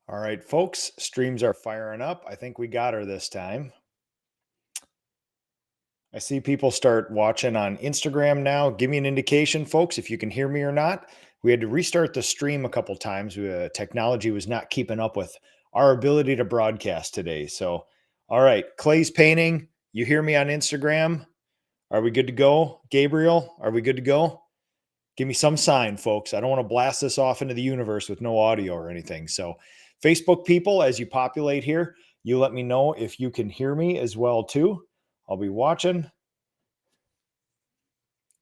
All right, folks, streams are firing up. I think we got her this time. I see people start watching on Instagram now. Give me an indication, folks, if you can hear me or not. We had to restart the stream a couple times. Technology was not keeping up with our ability to broadcast today. So, all right, Clay's painting. You hear me on Instagram? Are we good to go? Gabriel, are we good to go? Give me some sign, folks. I don't want to blast this off into the universe with no audio or anything. So, Facebook people, as you populate here, you let me know if you can hear me as well too. I'll be watching.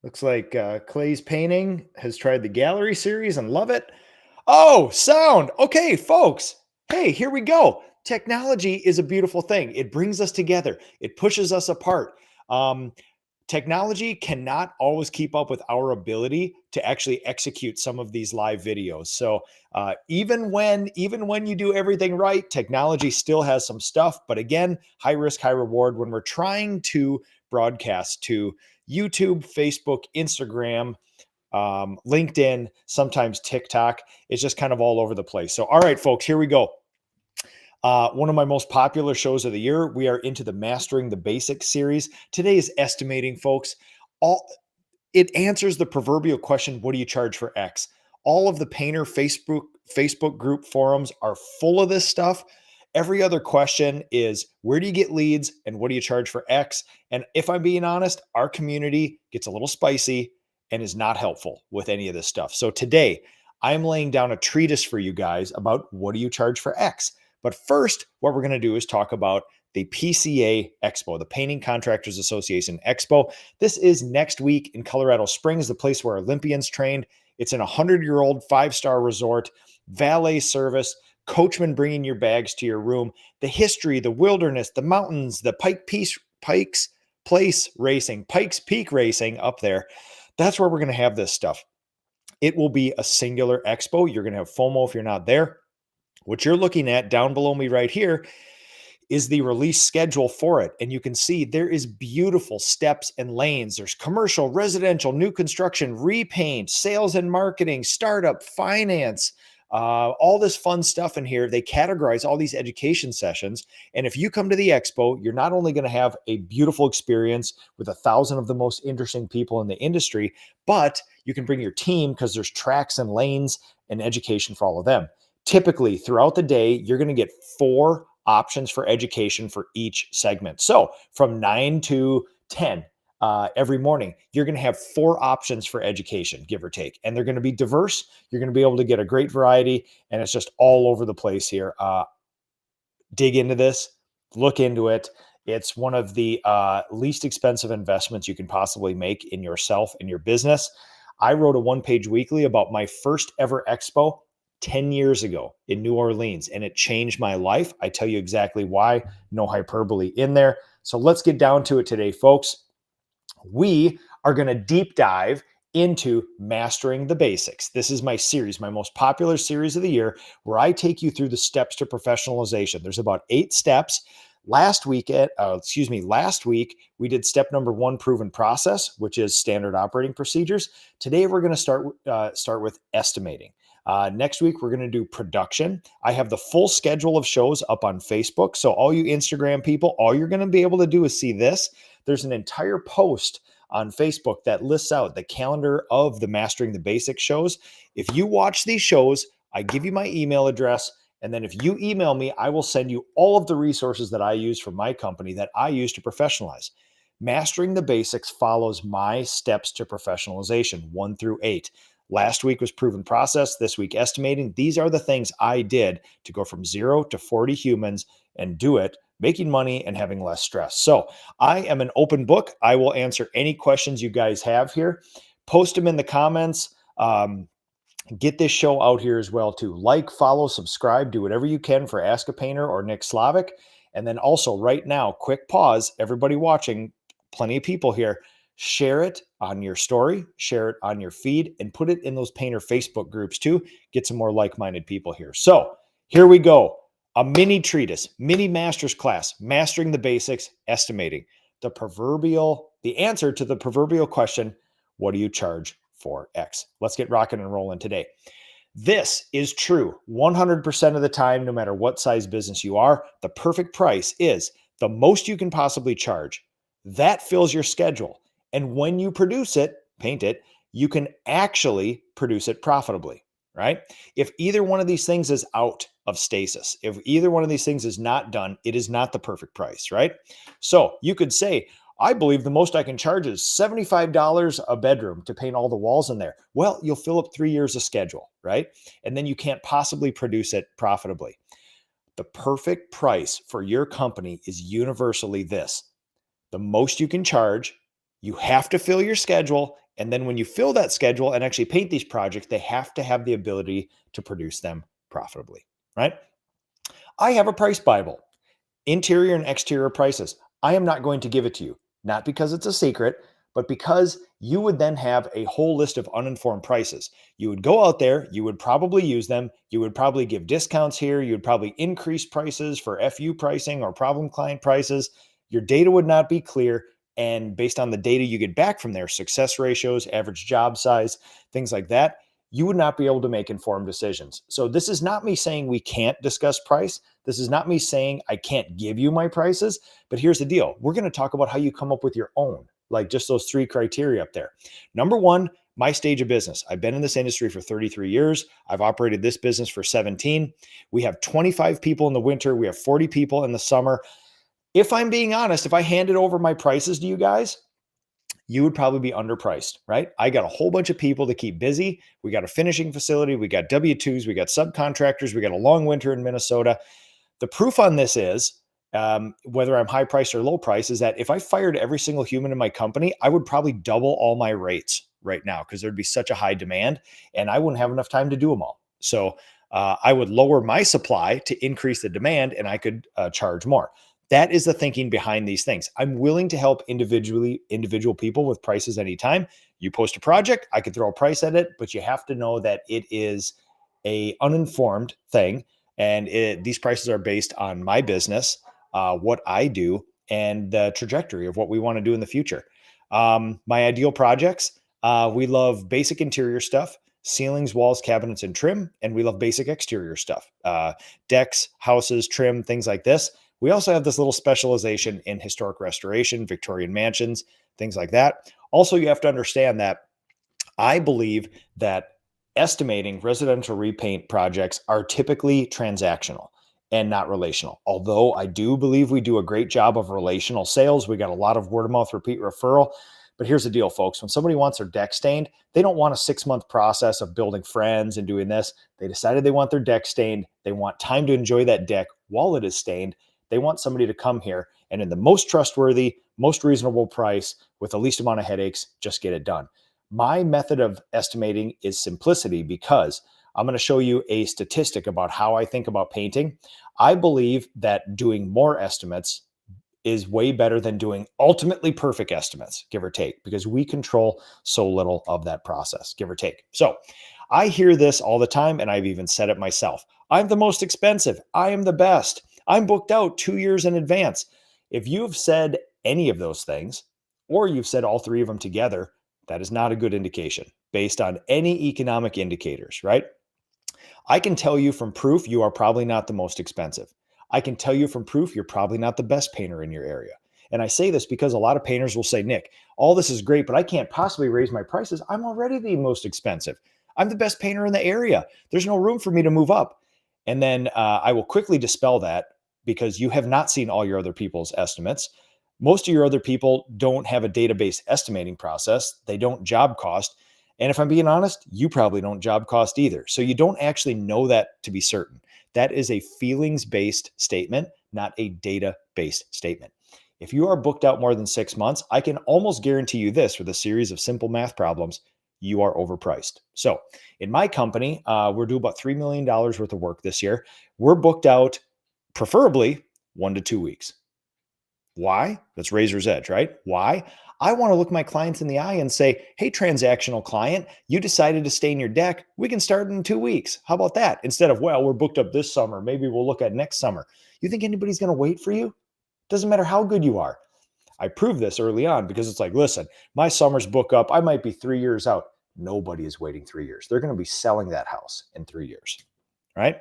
Looks like Clay's painting has tried the gallery series and love it. Oh, sound. Okay, folks. Hey, here we go. Technology is a beautiful thing. It brings us together. It pushes us apart. Um, Technology cannot always keep up with our ability to actually execute some of these live videos. So even when you do everything right, technology still has some stuff. But again, high risk, high reward. When we're trying to broadcast to YouTube, Facebook, Instagram, LinkedIn, sometimes TikTok, it's just kind of all over the place. So all right, folks, here we go. One of my most popular shows of the year. We are into the Mastering the Basics series. Today is estimating, folks. All It answers the proverbial question, what do you charge for X? All of the painter Facebook group forums are full of this stuff. Every other question is, where do you get leads and what do you charge for X? And if I'm being honest, our community gets a little spicy and is not helpful with any of this stuff. So today, I'm laying down a treatise for you guys about what do you charge for X. But first, what we're going to do is talk about the PCA Expo, the Painting Contractors Association Expo. This is next week in Colorado Springs, the place where Olympians trained. It's in a 100-year-old five-star resort, valet service, coachmen bringing your bags to your room, the history, the wilderness, the mountains, the Pikes Peak racing up there. That's where we're going to have this stuff. It will be a singular expo. You're going to have FOMO if you're not there. What you're looking at down below me right here is the release schedule for it. And you can see there is beautiful steps and lanes. There's commercial, residential, new construction, repaint, sales and marketing, startup, finance, all this fun stuff in here. They categorize all these education sessions. And if you come to the expo, you're not only going to have a beautiful experience with 1,000 of the most interesting people in the industry, but you can bring your team because there's tracks and lanes and education for all of them. Typically, throughout the day, you're going to get 4 options for education for each segment. So from 9 to 10 every morning, you're going to have 4 options for education, give or take. And they're going to be diverse. You're going to be able to get a great variety. And it's just all over the place here. Dig into this, look into it. It's one of the least expensive investments you can possibly make in yourself and your business. I wrote a one-page weekly about my first ever expo 10 years ago in New Orleans, and it changed my life. I tell you exactly why, no hyperbole in there. So let's get down to it today, folks. We are going to deep dive into Mastering the Basics. This is my series, my most popular series of the year, where I take you through the steps to professionalization. There's about 8 steps. Last week, we did step number 1, proven process, which is standard operating procedures. Today, we're going to start with estimating. Next week, we're going to do production. I have the full schedule of shows up on Facebook. So all you Instagram people, all you're going to be able to do is see this. There's an entire post on Facebook that lists out the calendar of the Mastering the Basics shows. If you watch these shows, I give you my email address. And then if you email me, I will send you all of the resources that I use for my company that I use to professionalize. Mastering the Basics follows my steps to professionalization, 1 through 8. Last week was proven process. This week, estimating. These are the things I did to go from 0 to 40 humans and do it, making money and having less stress. So I am an open book. I will answer any questions you guys have here. Post them in the comments. Get this show out here as well too. Like, follow, subscribe, do whatever you can for Ask a Painter or Nick Slavic. And then also right now, quick pause, everybody watching, plenty of people here. Share it on your story, share it on your feed, and put it in those painter Facebook groups too. Get some more like-minded people here. So here we go. A mini treatise, mini master's class, Mastering the Basics, estimating. The answer to the proverbial question, what do you charge for X? Let's get rocking and rolling today. This is true 100% of the time, no matter what size business you are. The perfect price is the most you can possibly charge. That fills your schedule. And when you produce it, paint it, you can actually produce it profitably, right? If either one of these things is out of stasis, if either one of these things is not done, it is not the perfect price, right? So you could say, I believe the most I can charge is $75 a bedroom to paint all the walls in there. Well, you'll fill up 3 years of schedule, right? And then you can't possibly produce it profitably. The perfect price for your company is universally this: the most you can charge. You have to fill your schedule. And then when you fill that schedule and actually paint these projects, they have to have the ability to produce them profitably, right? I have a price Bible, interior and exterior prices. I am not going to give it to you, not because it's a secret, but because you would then have a whole list of uninformed prices. You would go out there, you would probably use them, you would probably give discounts here, you would probably increase prices for FU pricing or problem client prices. Your data would not be clear. And based on the data you get back from there, success ratios, average job size, things like that, you would not be able to make informed decisions. So this is not me saying we can't discuss price. This is not me saying I can't give you my prices, but here's the deal. We're going to talk about how you come up with your own, like just those 3 criteria up there. Number 1, my stage of business. I've been in this industry for 33 years. I've operated this business for 17. We have 25 people in the winter. We have 40 people in the summer. If I'm being honest, if I handed over my prices to you guys, you would probably be underpriced, right? I got a whole bunch of people to keep busy. We got a finishing facility. We got W-2s. We got subcontractors. We got a long winter in Minnesota. The proof on this is, whether I'm high price or low price, is that if I fired every single human in my company, I would probably double all my rates right now because there'd be such a high demand and I wouldn't have enough time to do them all. So I would lower my supply to increase the demand and I could charge more. That is the thinking behind these things. I'm willing to help individual people with prices anytime. You post a project, I could throw a price at it, but you have to know that it is a uninformed thing. And these prices are based on my business, what I do, and the trajectory of what we want to do in the future. My ideal projects, we love basic interior stuff, ceilings, walls, cabinets, and trim. And we love basic exterior stuff, decks, houses, trim, things like this. We also have this little specialization in historic restoration, Victorian mansions, things like that. Also, you have to understand that I believe that estimating residential repaint projects are typically transactional and not relational. Although I do believe we do a great job of relational sales. We got a lot of word of mouth repeat referral. But here's the deal, folks. When somebody wants their deck stained, they don't want a 6-month process of building friends and doing this. They decided they want their deck stained. They want time to enjoy that deck while it is stained. They want somebody to come here and in the most trustworthy, most reasonable price with the least amount of headaches, just get it done. My method of estimating is simplicity because I'm going to show you a statistic about how I think about painting. I believe that doing more estimates is way better than doing ultimately perfect estimates, give or take, because we control so little of that process, give or take. So I hear this all the time, and I've even said it myself. I'm the most expensive. I am the best. I'm booked out 2 years in advance. If you've said any of those things, or you've said all 3 of them together, that is not a good indication based on any economic indicators, right? I can tell you from proof you are probably not the most expensive. I can tell you from proof you're probably not the best painter in your area. And I say this because a lot of painters will say, Nick, all this is great, but I can't possibly raise my prices. I'm already the most expensive. I'm the best painter in the area. There's no room for me to move up. And then I will quickly dispel that because you have not seen all your other people's estimates. Most of your other people don't have a database estimating process. They don't job cost. And if I'm being honest, you probably don't job cost either. So you don't actually know that to be certain. That is a feelings-based statement, not a data-based statement. If you are booked out more than 6 months, I can almost guarantee you this with a series of simple math problems, you are overpriced. So in my company, we're doing about $3 million worth of work this year. We're booked out preferably 1 to 2 weeks. Why? That's razor's edge, right? Why? I want to look my clients in the eye and say, hey, transactional client, you decided to stay in your deck. We can start in 2 weeks. How about that? Instead of, well, we're booked up this summer. Maybe we'll look at next summer. You think anybody's going to wait for you? Doesn't matter how good you are. I proved this early on because it's like, listen, my summers book up. I might be 3 years out. Nobody is waiting 3 years. They're going to be selling that house in 3 years, right?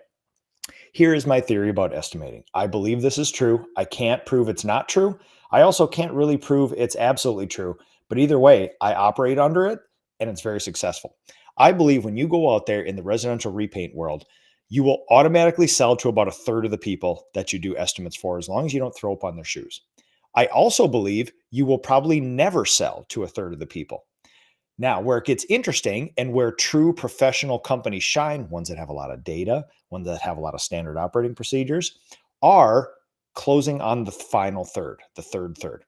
Here is my theory about estimating. I believe this is true. I can't prove it's not true. I also can't really prove it's absolutely true. But either way, I operate under it and it's very successful. I believe when you go out there in the residential repaint world, you will automatically sell to about a third of the people that you do estimates for, as long as you don't throw up on their shoes. I also believe you will probably never sell to a third of the people. Now, where it gets interesting and where true professional companies shine, ones that have a lot of data, ones that have a lot of standard operating procedures, are closing on the final third, the third.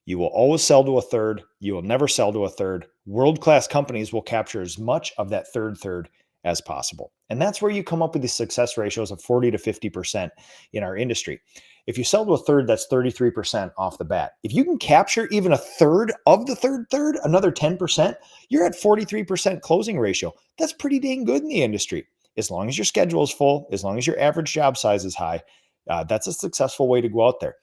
You will always sell to a third. You will never sell to a third. World-class companies will capture as much of that third as possible. And that's where you come up with these success ratios of 40 to 50% in our industry. If you sell to a third, that's 33% off the bat. If you can capture even a third of the third, another 10%, you're at 43% closing ratio. That's pretty dang good in the industry. As long as your schedule is full, as long as your average job size is high, that's a successful way to go out there.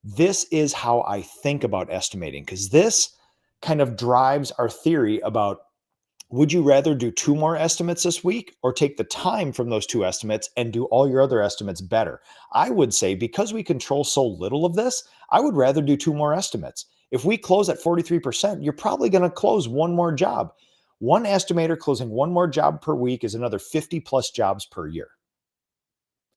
This is how I think about estimating, because this kind of drives our theory about, would you rather do 2 more estimates this week or take the time from those 2 estimates and do all your other estimates better? I would say, because we control so little of this, I would rather do 2 more estimates. If we close at 43%, you're probably going to close 1 more job. One estimator closing 1 more job per week is another 50 plus jobs per year.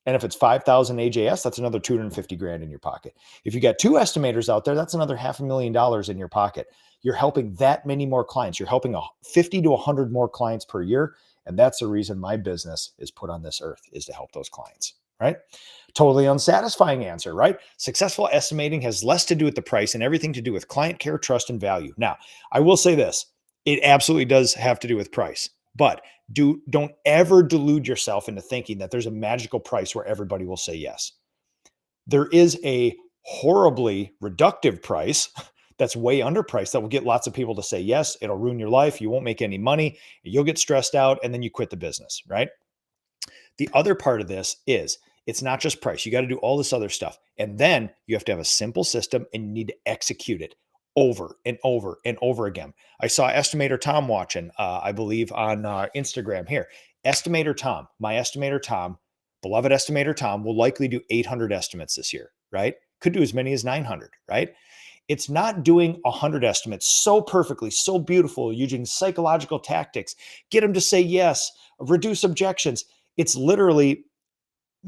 And if it's 5,000 AJS, that's another 250 grand in your pocket. If you got 2 estimators out there, that's another $500,000 in your pocket. You're helping that many more clients. You're helping 50 to 100 more clients per year. And that's the reason my business is put on this earth, is to help those clients, right? Totally unsatisfying answer, right? Successful estimating has less to do with the price and everything to do with client care, trust, and value. Now, I will say this, it absolutely does have to do with price, but don't ever delude yourself into thinking that there's a magical price where everybody will say yes. There is a horribly reductive price that's way underpriced that will get lots of people to say yes. It'll ruin your life. You won't make any money. You'll get stressed out and then you quit the business, right? The other part of this is, it's not just price. You got to do all this other stuff. And then you have to have a simple system and you need to execute it over and over and over again. I saw Estimator Tom watching, I believe on Instagram here. Estimator Tom, my estimator Tom, beloved estimator Tom, will likely do 800 estimates this year, right? Could do as many as 900, right? It's not doing 100 estimates so perfectly, so beautiful, using psychological tactics, get them to say yes, reduce objections. It's literally,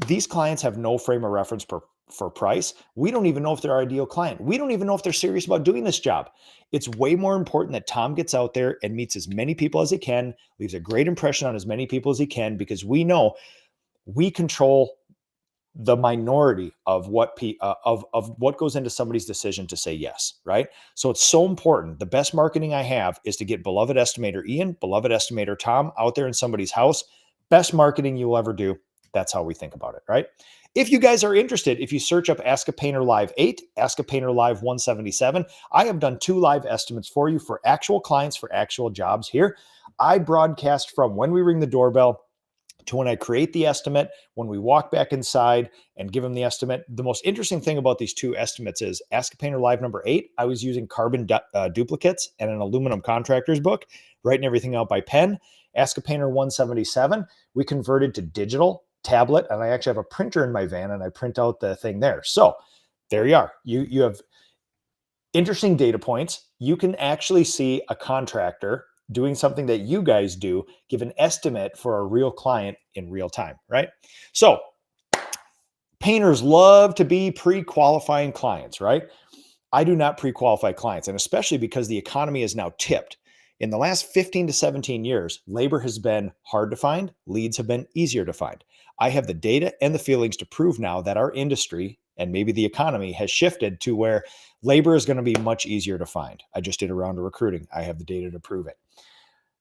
these clients have no frame of reference for price. We don't even know if they're our ideal client. We don't even know if they're serious about doing this job. It's way more important that Tom gets out there and meets as many people as he can, leaves a great impression on as many people as he can, because we know we control the minority of what goes into somebody's decision to say yes, right? So it's so important. The best marketing I have is to get beloved estimator Ian, beloved estimator Tom out there in somebody's house. Best marketing you will ever do. That's how we think about it, right? If you guys are interested, if you search up Ask a Painter Live 8, Ask a Painter Live 177, I have done 2 live estimates for you for actual clients, for actual jobs here. I broadcast from when we ring the doorbell to when I create the estimate, when we walk back inside and give them the estimate. The most interesting thing about these 2 estimates is Ask a Painter Live number 8, I was using carbon duplicates and an aluminum contractor's book, writing everything out by pen. Ask a Painter 177, we converted to digital tablet, and I actually have a printer in my van and I print out the thing there. So there you are. You have interesting data points. You can actually see a contractor doing something that you guys do, give an estimate for a real client in real time, right? So painters love to be pre-qualifying clients, right? I do not pre-qualify clients, and especially because the economy is now tipped. In the last 15 to 17 years, labor has been hard to find, leads have been easier to find. I have the data and the feelings to prove now that our industry and maybe the economy has shifted to where labor is going to be much easier to find. I just did a round of recruiting. I have the data to prove it.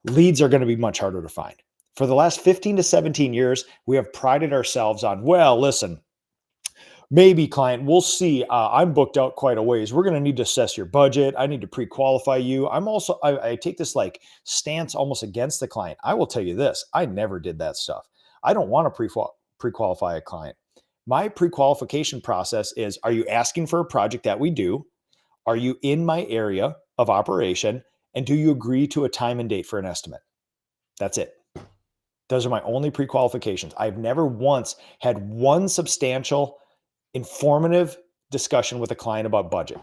Leads are going to be much harder to find. For the last 15 to 17 years, we have prided ourselves on, well, listen, maybe client, we'll see. I'm booked out quite a ways. We're going to need to assess your budget. I need to pre-qualify you. I take this like stance almost against the client. I will tell you this, I never did that stuff. I don't want to pre-qualify a client. My pre-qualification process is, are you asking for a project that we do? Are you in my area of operation? And do you agree to a time and date for an estimate? That's it. Those are my only pre-qualifications. I've never once had one substantial, informative discussion with a client about budget.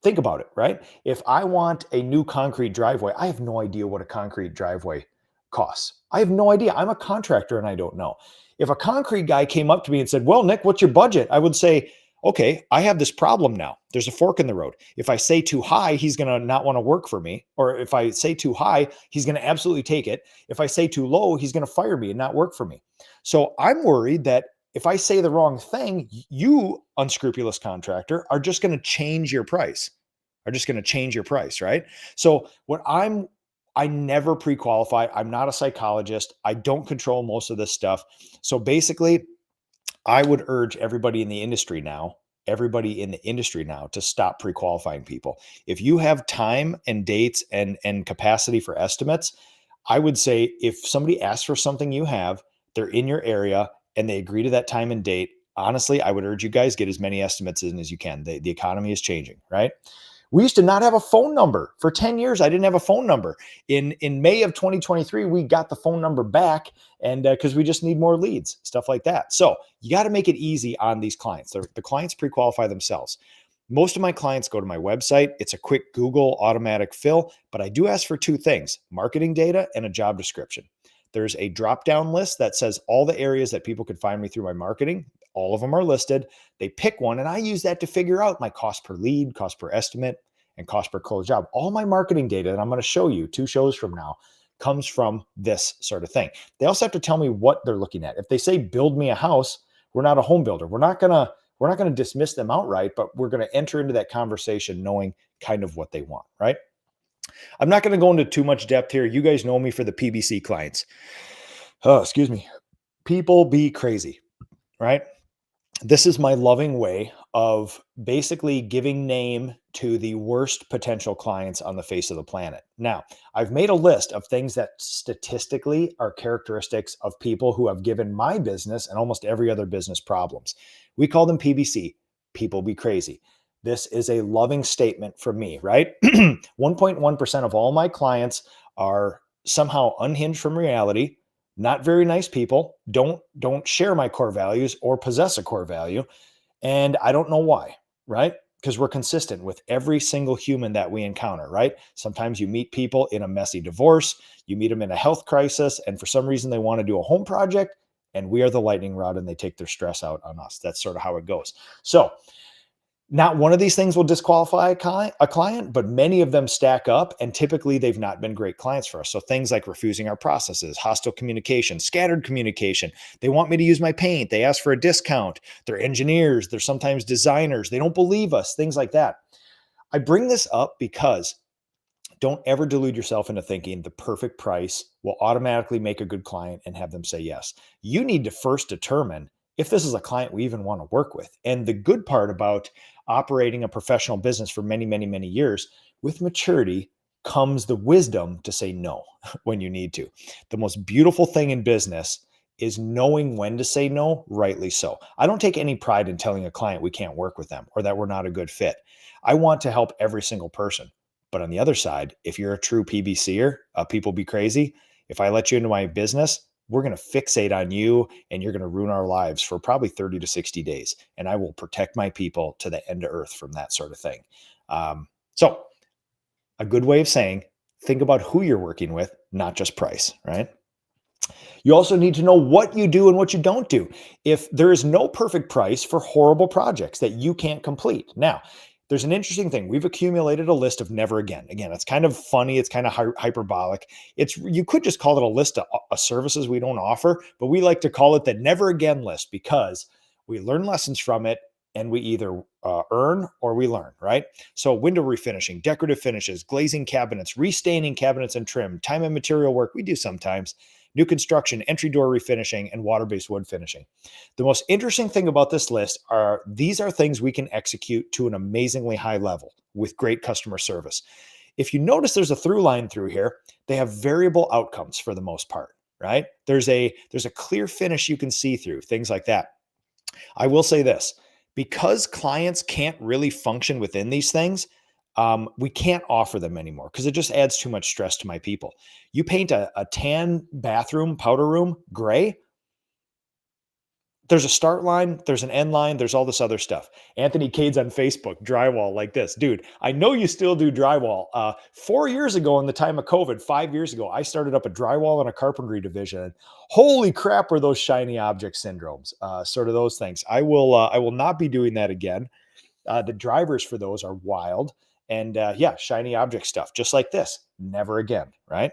Think about it, right? If I want a new concrete driveway, I have no idea what a concrete driveway costs. I have no idea. I'm a contractor and I don't know. If a concrete guy came up to me and said, "Well, Nick, what's your budget?" I would say, "Okay, I have this problem now. There's a fork in the road. If I say too high, he's going to not want to work for me. Or if I say too high, he's going to absolutely take it. If I say too low, he's going to fire me and not work for me." So I'm worried that if I say the wrong thing, you, unscrupulous contractor, are just going to change your price, right? So I never pre-qualify. I'm not a psychologist. I don't control most of this stuff. So basically, I would urge everybody in the industry now to stop pre-qualifying people. If you have time and dates and capacity for estimates, I would say if somebody asks for something you have, they're in your area and they agree to that time and date, honestly, I would urge you guys get as many estimates in as you can. The economy is changing, right? We used to not have a phone number. For 10 years, I didn't have a phone number. In May of 2023, we got the phone number back, and because we just need more leads, stuff like that. So you got to make it easy on these clients. The clients pre-qualify themselves. Most of my clients go to my website. It's a quick Google automatic fill, but I do ask for two things: marketing data and a job description. There's a drop-down list that says all the areas that people could find me through my marketing. All of them are listed. They pick one, and I use that to figure out my cost per lead, cost per estimate, and cost per closed job. All my marketing data that I'm going to show you 2 shows from now comes from this sort of thing. They also have to tell me what they're looking at. If they say build me a house, we're not a home builder. We're not going to dismiss them outright, but we're going to enter into that conversation knowing kind of what they want, right? I'm not going to go into too much depth here. You guys know me for the PBC clients. Oh, excuse me. People be crazy, right? This is my loving way of basically giving name to the worst potential clients on the face of the planet. Now, I've made a list of things that statistically are characteristics of people who have given my business and almost every other business problems. We call them PBC. People be crazy. This is a loving statement from me, right? 1.1% of all my clients are somehow unhinged from reality, not very nice people, don't share my core values or possess a core value. And I don't know why, right? Because we're consistent with every single human that we encounter, right? Sometimes you meet people in a messy divorce, you meet them in a health crisis, and for some reason they want to do a home project, and we are the lightning rod and they take their stress out on us. That's sort of how it goes. So not one of these things will disqualify a client, but many of them stack up, and typically they've not been great clients for us. So things like refusing our processes, hostile communication, scattered communication. They want me to use my paint. They ask for a discount. They're engineers. They're sometimes designers. They don't believe us, things like that. I bring this up because don't ever delude yourself into thinking the perfect price will automatically make a good client and have them say yes. You need to first determine if this is a client we even want to work with. And the good part about operating a professional business for many, many, many years, with maturity comes the wisdom to say no when you need to. The most beautiful thing in business is knowing when to say no, rightly so. I don't take any pride in telling a client we can't work with them or that we're not a good fit. I want to help every single person. But on the other side, if you're a true PBCer, people be crazy. If I let you into my business, we're going to fixate on you and you're going to ruin our lives for probably 30 to 60 days. And I will protect my people to the end of earth from that sort of thing. So a good way of saying, think about who you're working with, not just price, right? You also need to know what you do and what you don't do. If there is no perfect price for horrible projects that you can't complete. Now, there's an interesting thing. We've accumulated a list of never again. Again, it's kind of funny. It's kind of hyperbolic. You could just call it a list of services we don't offer, but we like to call it the never again list because we learn lessons from it and we either earn or we learn, right? So window refinishing, decorative finishes, glazing cabinets, restaining cabinets and trim, time and material work we do sometimes, new construction, entry door refinishing, and water-based wood finishing. The most interesting thing about this list are these are things we can execute to an amazingly high level with great customer service. If you notice there's a through line through here, they have variable outcomes for the most part, right? There's a clear finish you can see through, things like that. I will say this, because clients can't really function within these things, We can't offer them anymore because it just adds too much stress to my people. You paint a tan bathroom, powder room, gray, there's a start line, there's an end line, there's all this other stuff. Anthony Cade's on Facebook, drywall like this. Dude, I know you still do drywall. 4 years ago, in the time of COVID, 5 years ago, I started up a drywall and a carpentry division. Holy crap, were those shiny object syndromes, sort of those things. I will not be doing that again. The drivers for those are wild. And yeah, shiny object stuff, just like this. Never again, right?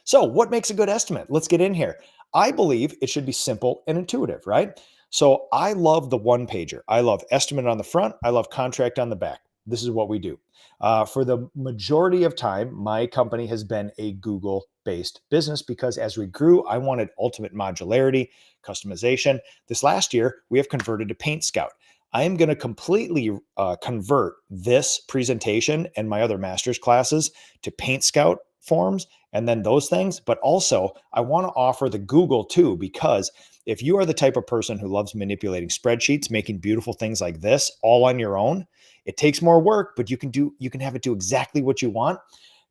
So, what makes a good estimate? Let's get in here. I believe it should be simple and intuitive, right? So, I love the one pager. I love estimate on the front. I love contract on the back. This is what we do. For the majority of time, my company has been a Google based business because as we grew, I wanted ultimate modularity, customization. This last year, we have converted to Paint Scout. I am going to completely convert this presentation and my other master's classes to Paint Scout forms and then those things. But also, I want to offer the Google too, because if you are the type of person who loves manipulating spreadsheets, making beautiful things like this all on your own, it takes more work, but you can have it do exactly what you want.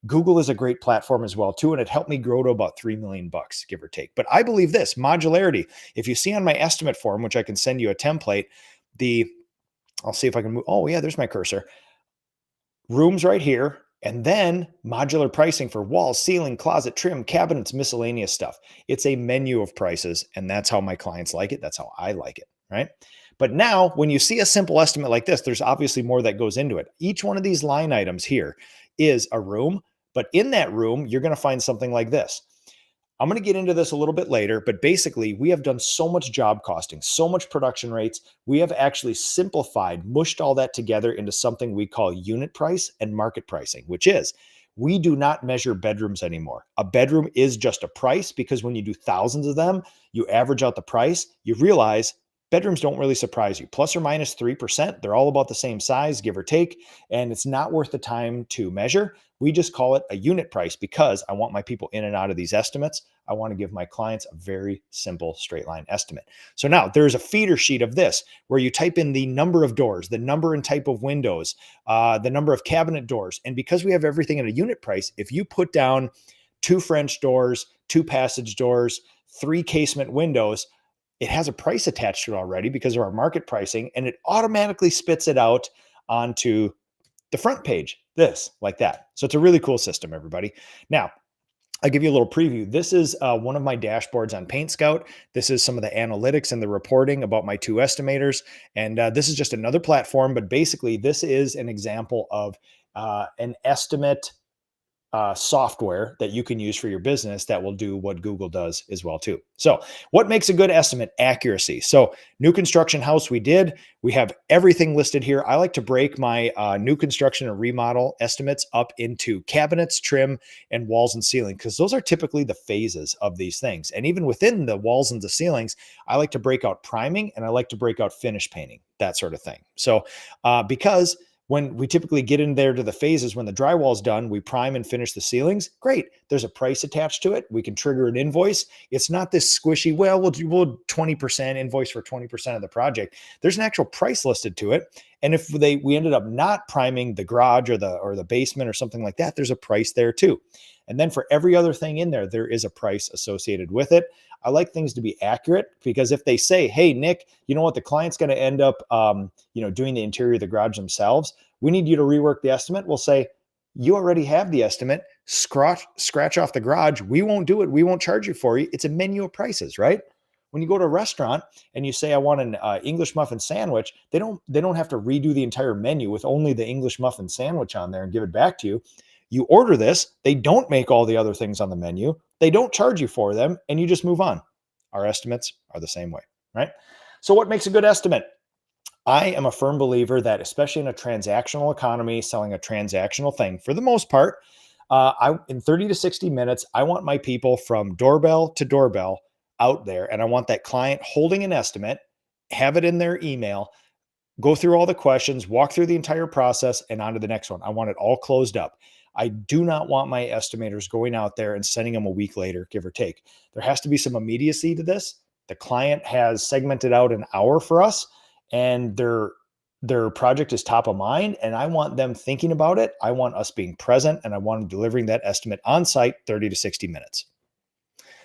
Google is a great platform as well too, and it helped me grow to about 3 million bucks, give or take. But I believe this modularity. If you see on my estimate form, which I can send you a template, I'll see if I can move. Oh yeah, there's my cursor. Rooms right here. And then modular pricing for walls, ceiling, closet, trim, cabinets, miscellaneous stuff. It's a menu of prices, and that's how my clients like it. That's how I like it, right? But now, when you see a simple estimate like this, there's obviously more that goes into it. Each one of these line items here is a room, but in that room, you're going to find something like this. I'm going to get into this a little bit later, but basically, we have done so much job costing, so much production rates. We have actually simplified, mushed all that together into something we call unit price and market pricing, which is we do not measure bedrooms anymore. A bedroom is just a price because when you do thousands of them, you average out the price, you realize bedrooms don't really surprise you. Plus or minus 3%, they're all about the same size, give or take, and it's not worth the time to measure. We just call it a unit price because I want my people in and out of these estimates. I want to give my clients a very simple straight line estimate. So now there's a feeder sheet of this where you type in the number of doors, the number and type of windows, the number of cabinet doors. And because we have everything at a unit price, if you put down 2 French doors, 2 passage doors, 3 casement windows, it has a price attached to it already because of our market pricing, and it automatically spits it out onto the front page, this, like that. So it's a really cool system, everybody. Now, I'll give you a little preview. This is one of my dashboards on Paint Scout. This is some of the analytics and the reporting about my 2 estimators. And this is just another platform, but basically this is an example of an estimate software that you can use for your business that will do what Google does as well too. So what makes a good estimate? Accuracy. So new construction house we have everything listed here. I like to break my new construction and remodel estimates up into cabinets, trim, and walls and ceiling because those are typically the phases of these things. And even within the walls and the ceilings, I like to break out priming and I like to break out finish painting, that sort of thing. So because when we typically get in there to the phases, when the drywall is done, we prime and finish the ceilings. Great. There's a price attached to it. We can trigger an invoice. It's not this squishy, well, we'll 20% invoice for 20% of the project. There's an actual price listed to it. And if we ended up not priming the garage or the basement or something like that, there's a price there too. And then for every other thing in there, there is a price associated with it. I like things to be accurate because if they say, hey, Nick, you know what, the client's going to end up, doing the interior of the garage themselves. We need you to rework the estimate. We'll say, you already have the estimate. Scratch off the garage. We won't do it. We won't charge you for it. It's a menu of prices, right? When you go to a restaurant and you say, I want an English muffin sandwich, they don't have to redo the entire menu with only the English muffin sandwich on there and give it back to you. You order this, they don't make all the other things on the menu. They don't charge you for them, and you just move on. Our estimates are the same way, right? So what makes a good estimate? I am a firm believer that, especially in a transactional economy, selling a transactional thing, for the most part, in 30 to 60 minutes, I want my people from doorbell to doorbell out there, and I want that client holding an estimate, have it in their email, go through all the questions, walk through the entire process, and on to the next one. I want it all closed up. I do not want my estimators going out there and sending them a week later, give or take. There has to be some immediacy to this. The client has segmented out an hour for us, and they're their project is top of mind, and I want them thinking about it. I want us being present, and I want them delivering that estimate on site 30 to 60 minutes.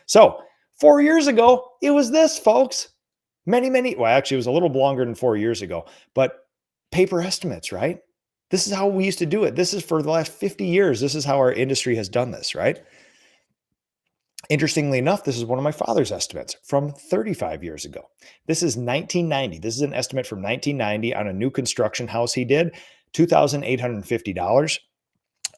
So 4 years ago, it was this, folks. Well, actually, it was a little longer than 4 years ago, but paper estimates, right? This is how we used to do it. This is for the last 50 years. This is how our industry has done this, right? Interestingly enough, this is one of my father's estimates from 35 years ago. This is 1990. This is an estimate from 1990 on a new construction house he did, $2,850.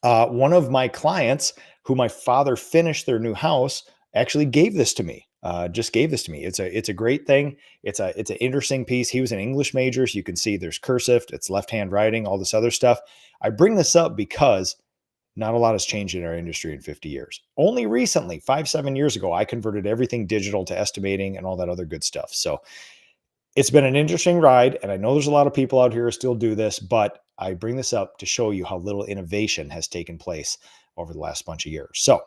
One of my clients, who my father finished their new house, actually gave this to me. Just gave this to me. It's a great thing. It's an interesting piece. He was an English major, so you can see there's cursive, it's left-hand writing, all this other stuff. I bring this up because not a lot has changed in our industry in 50 years. Only recently, 5-7 years ago, I converted everything digital to estimating and all that other good stuff. So it's been an interesting ride, and I know there's a lot of people out here who still do this, but I bring this up to show you how little innovation has taken place over the last bunch of years. So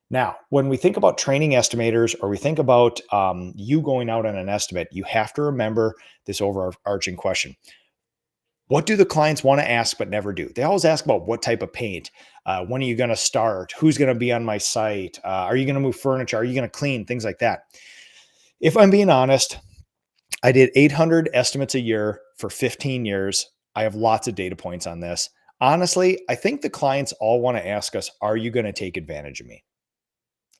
now, when we think about training estimators, or we think about you going out on an estimate, you have to remember this overarching question. What do the clients want to ask but never do? They always ask about what type of paint, when are you going to start, who's going to be on my site, are you going to move furniture, are you going to clean, things like that. If I'm being honest, I did 800 estimates a year for 15 years. I have lots of data points on this. Honestly, I think the clients all want to ask us, are you going to take advantage of me?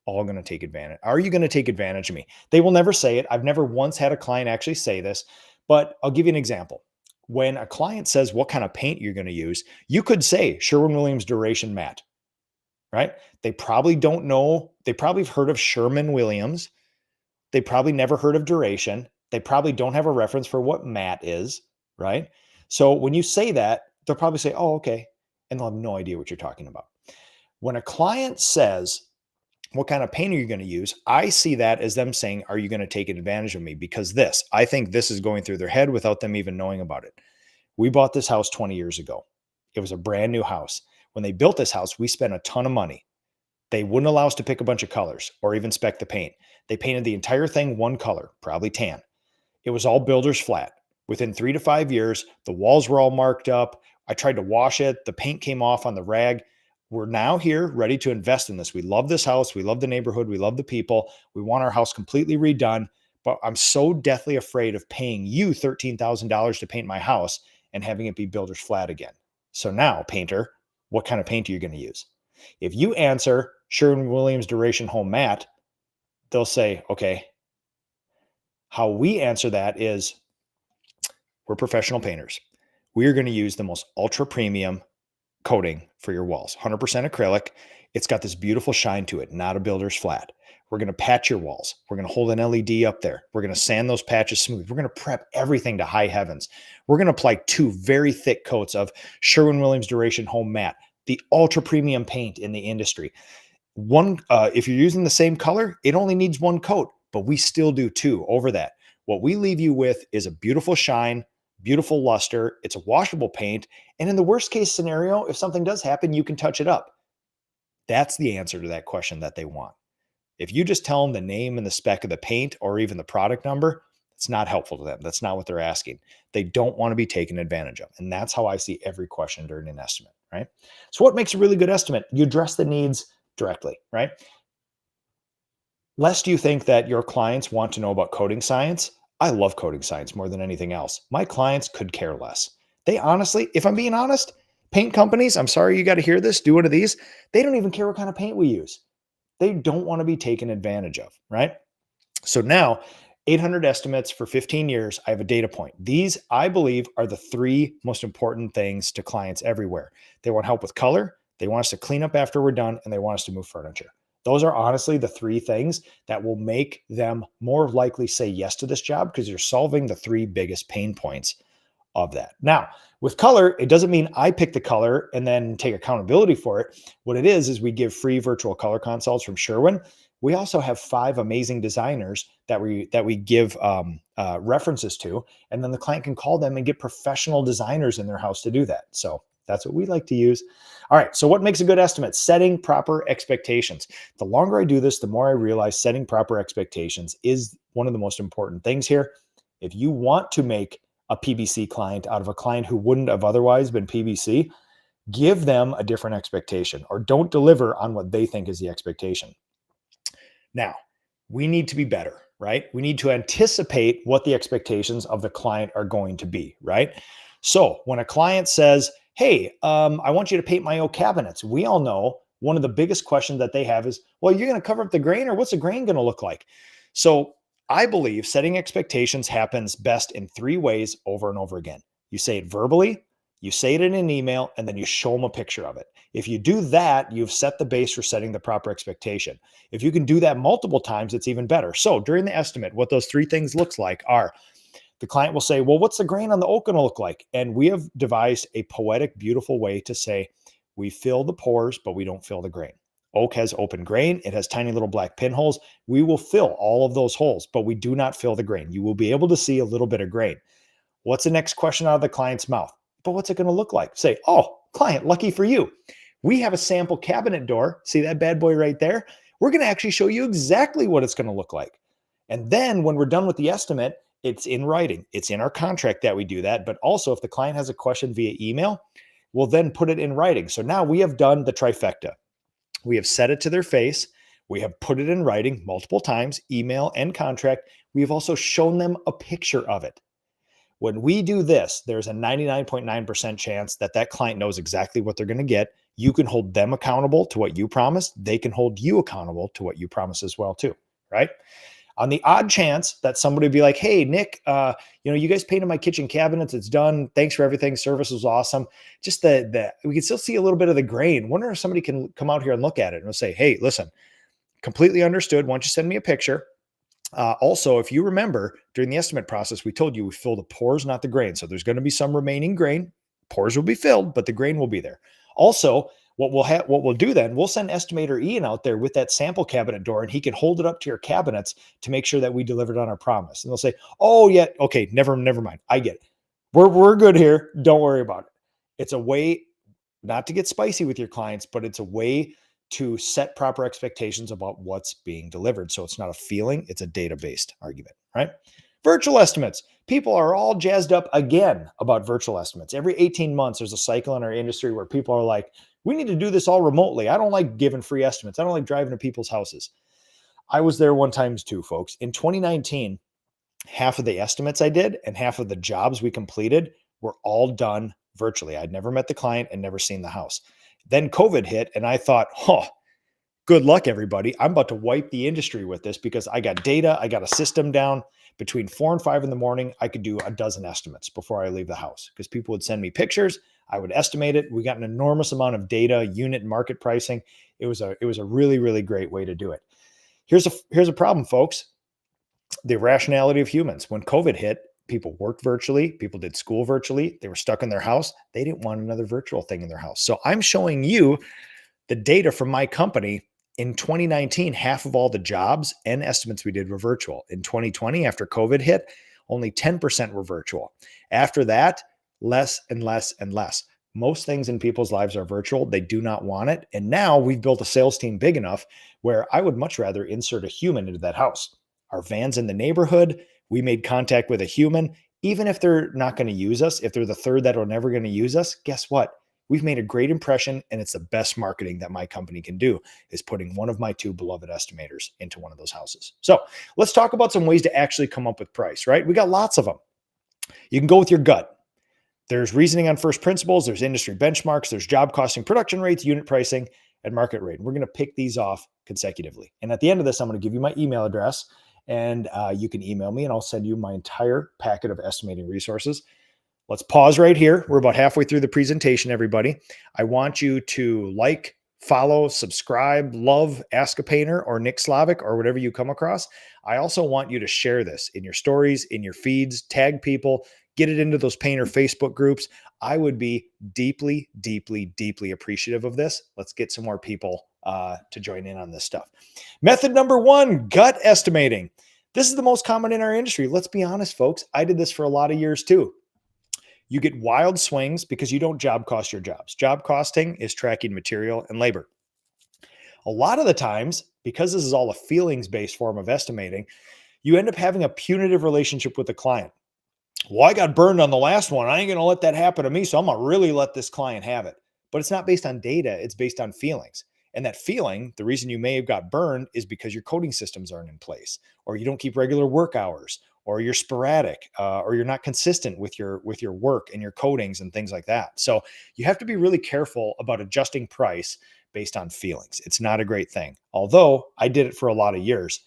All going to take advantage. Are you going to take advantage of me? They will never say it. I've never once had a client actually say this, but I'll give you an example. When a client says what kind of paint you're going to use, you could say Sherwin-Williams Duration Matte, right? They probably don't know. They probably have heard of Sherman-Williams. They probably never heard of Duration. They probably don't have a reference for what matte is, right? So when you say that, they'll probably say, oh, okay. And they'll have no idea what you're talking about. When a client says, what kind of paint are you going to use? I see that as them saying, are you going to take advantage of me? Because I think this is going through their head without them even knowing about it. We bought this house 20 years ago. It was a brand new house. When they built this house, we spent a ton of money. They wouldn't allow us to pick a bunch of colors or even spec the paint. They painted the entire thing one color, probably tan. It was all builder's flat. Within 3 to 5 years, the walls were all marked up. I tried to wash it. The paint came off on the rag. We're now here ready to invest in this. We love this house. We love the neighborhood. We love the people. We want our house completely redone, but I'm so deathly afraid of paying you $13,000 to paint my house and having it be builder's flat again. So now, painter, what kind of paint are you going to use? If you answer Sherwin-Williams Duration Home Matte, they'll say, okay. How we answer that is, we're professional painters. We are going to use the most ultra premium coating for your walls, 100% acrylic. It's got this beautiful shine to it, not a builder's flat. We're going to patch your walls. We're going to hold an LED up there. We're going to sand those patches smooth. We're going to prep everything to high heavens. We're going to apply 2 very thick coats of Sherwin-Williams Duration Home Matte, the ultra premium paint in the industry. If you're using the same color, it only needs 1 coat, but we still do 2 over that. What we leave you with is a beautiful shine, beautiful luster. It's a washable paint. And in the worst case scenario, if something does happen, you can touch it up. That's the answer to that question that they want. If you just tell them the name and the spec of the paint or even the product number, it's not helpful to them. That's not what they're asking. They don't want to be taken advantage of. And that's how I see every question during an estimate, right? So what makes a really good estimate? You address the needs directly, right? Lest you think that your clients want to know about coding science, I love coding science more than anything else. My clients could care less. They honestly, if I'm being honest, paint companies, I'm sorry you got to hear this, do one of these. They don't even care what kind of paint we use. They don't want to be taken advantage of, right? So now, 800 estimates for 15 years, I have a data point. These, I believe, are the 3 most important things to clients everywhere. They want help with color, they want us to clean up after we're done, and they want us to move furniture. Those are honestly the 3 things that will make them more likely say yes to this job, because you're solving the 3 biggest pain points of that. Now, with color, it doesn't mean I pick the color and then take accountability for it. What it is we give free virtual color consults from Sherwin. We also have 5 amazing designers that we give references to, and then the client can call them and get professional designers in their house to do that. So that's what we like to use. All right, so what makes a good estimate? Setting proper expectations. The longer I do this, the more I realize setting proper expectations is one of the most important things here. If you want to make a PBC client out of a client who wouldn't have otherwise been PBC, give them a different expectation or don't deliver on what they think is the expectation. Now, we need to be better, right? We need to anticipate what the expectations of the client are going to be, right? So when a client says, hey, I want you to paint my oak cabinets, we all know one of the biggest questions that they have is, well, you're going to cover up the grain, or what's the grain going to look like? So I believe setting expectations happens best in 3 ways over and over again. You say it verbally, you say it in an email, and then you show them a picture of it. If you do that, you've set the base for setting the proper expectation. If you can do that multiple times, it's even better. So during the estimate, what those 3 things looks like are, the client will say, well, what's the grain on the oak going to look like? And we have devised a poetic, beautiful way to say, we fill the pores, but we don't fill the grain. Oak has open grain. It has tiny little black pinholes. We will fill all of those holes, but we do not fill the grain. You will be able to see a little bit of grain. What's the next question out of the client's mouth? But what's it going to look like? Say, oh, client, lucky for you. We have a sample cabinet door. See that bad boy right there? We're going to actually show you exactly what it's going to look like. And then when we're done with the estimate, it's in writing. It's in our contract that we do that. But also, if the client has a question via email, we'll then put it in writing. So now we have done the trifecta. We have said it to their face. We have put it in writing multiple times, email and contract. We have also shown them a picture of it. When we do this, there's a 99.9% chance that that client knows exactly what they're going to get. You can hold them accountable to what you promised. They can hold you accountable to what you promised as well too, right? On the odd chance that somebody would be like, hey, Nick, you guys painted my kitchen cabinets. It's done. Thanks for everything. Service was awesome. Just the we can still see a little bit of the grain. Wonder if somebody can come out here and look at it and we'll say, hey, listen, completely understood. Why don't you send me a picture? Also, if you remember during the estimate process, we told you we fill the pores, not the grain. So there's going to be some remaining grain. Pores will be filled, but the grain will be there. Also, what we'll do then, we'll send estimator Ian out there with that sample cabinet door, and he can hold it up to your cabinets to make sure that we delivered on our promise. And they'll say, oh yeah, okay, never mind. I get it. We're good here. Don't worry about it. It's a way not to get spicy with your clients, but it's a way to set proper expectations about what's being delivered. So it's not a feeling, it's a data-based argument, right? Virtual estimates. People are all jazzed up again about virtual estimates. Every 18 months, there's a cycle in our industry where people are like, we need to do this all remotely. I don't like giving free estimates. I don't like driving to people's houses. I was there one time too, folks. In 2019, half of the estimates I did and half of the jobs we completed were all done virtually. I'd never met the client and never seen the house. Then COVID hit and I thought, good luck, everybody. I'm about to wipe the industry with this because I got data. I got a system down. Between 4 and 5 in the morning, I could do a dozen estimates before I leave the house because people would send me pictures. I would estimate it. We got an enormous amount of data, unit and market pricing. It was a really, really great way to do it. Here's a problem, folks. The irrationality of humans. When COVID hit, people worked virtually. People did school virtually. They were stuck in their house. They didn't want another virtual thing in their house. So I'm showing you the data from my company. In 2019, half of all the jobs and estimates we did were virtual. In 2020, after COVID hit, only 10% were virtual. After that, less and less and less. Most things in people's lives are virtual. They do not want it. And now we've built a sales team big enough where I would much rather insert a human into that house. Our van's in the neighborhood. We made contact with a human. Even if they're not going to use us, if they're the third that are never going to use us, guess what? We've made a great impression, and it's the best marketing that my company can do is putting one of my 2 beloved estimators into one of those houses. So let's talk about some ways to actually come up with price, right? We got lots of them. You can go with your gut. There's reasoning on first principles. There's industry benchmarks. There's job costing, production rates, unit pricing, and market rate. We're going to pick these off consecutively. And at the end of this, I'm going to give you my email address, and you can email me, and I'll send you my entire packet of estimating resources. Let's pause right here. We're about halfway through the presentation, everybody. I want you to like, follow, subscribe, love Ask a Painter or Nick Slavic or whatever you come across. I also want you to share this in your stories, in your feeds, tag people, get it into those painter Facebook groups. I would be deeply, deeply, deeply appreciative of this. Let's get some more people to join in on this stuff. Method number 1, gut estimating. This is the most common in our industry. Let's be honest, folks. I did this for a lot of years too. You get wild swings because you don't job cost your jobs. Job costing is tracking material and labor. A lot of the times, because this is all a feelings-based form of estimating, you end up having a punitive relationship with the client. Well, I got burned on the last one. I ain't going to let that happen to me. So I'm going to really let this client have it. But it's not based on data. It's based on feelings. And that feeling, the reason you may have got burned is because your coding systems aren't in place, or you don't keep regular work hours, or you're sporadic, or you're not consistent with your work and your codings and things like that. So you have to be really careful about adjusting price based on feelings. It's not a great thing. Although I did it for a lot of years.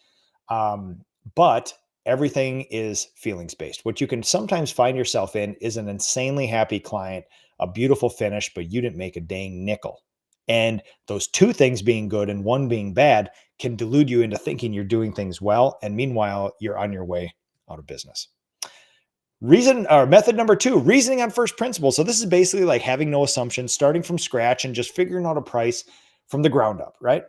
But everything is feelings based. What you can sometimes find yourself in is an insanely happy client, a beautiful finish, but you didn't make a dang nickel. And those two things being good and one being bad can delude you into thinking you're doing things well. And meanwhile, you're on your way out of business. Reason or method number 2, reasoning on first principles. So this is basically like having no assumptions, starting from scratch and just figuring out a price from the ground up, right?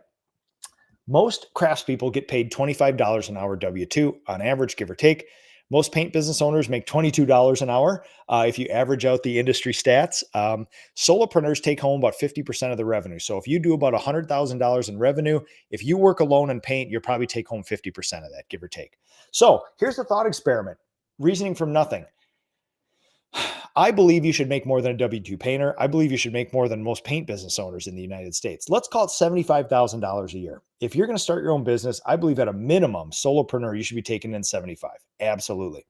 Most craftspeople get paid $25 an hour W-2 on average, give or take. Most paint business owners make $22 an hour. If you average out the industry stats, solopreneurs take home about 50% of the revenue. So if you do about $100,000 in revenue, if you work alone and paint, you'll probably take home 50% of that, give or take. So here's the thought experiment. Reasoning from nothing. I believe you should make more than a W-2 painter. I believe you should make more than most paint business owners in the United States. Let's call it $75,000 a year. If you're going to start your own business, I believe at a minimum, solopreneur, you should be taking in 75. Absolutely.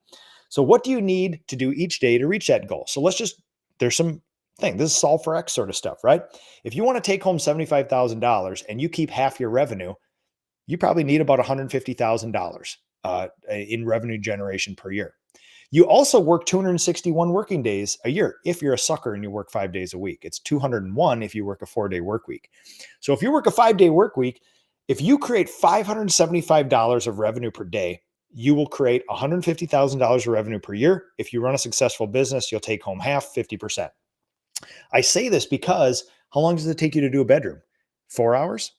So what do you need to do each day to reach that goal? So there's some thing. This is solve for X sort of stuff, right? If you want to take home $75,000 and you keep half your revenue, you probably need about $150,000 in revenue generation per year. You also work 261 working days a year if you're a sucker and you work 5 days a week. It's 201 if you work a 4-day work week. So if you work a 5-day work week, if you create $575 of revenue per day, you will create $150,000 of revenue per year. If you run a successful business, you'll take home half, 50%. I say this because how long does it take you to do a bedroom? 4 hours?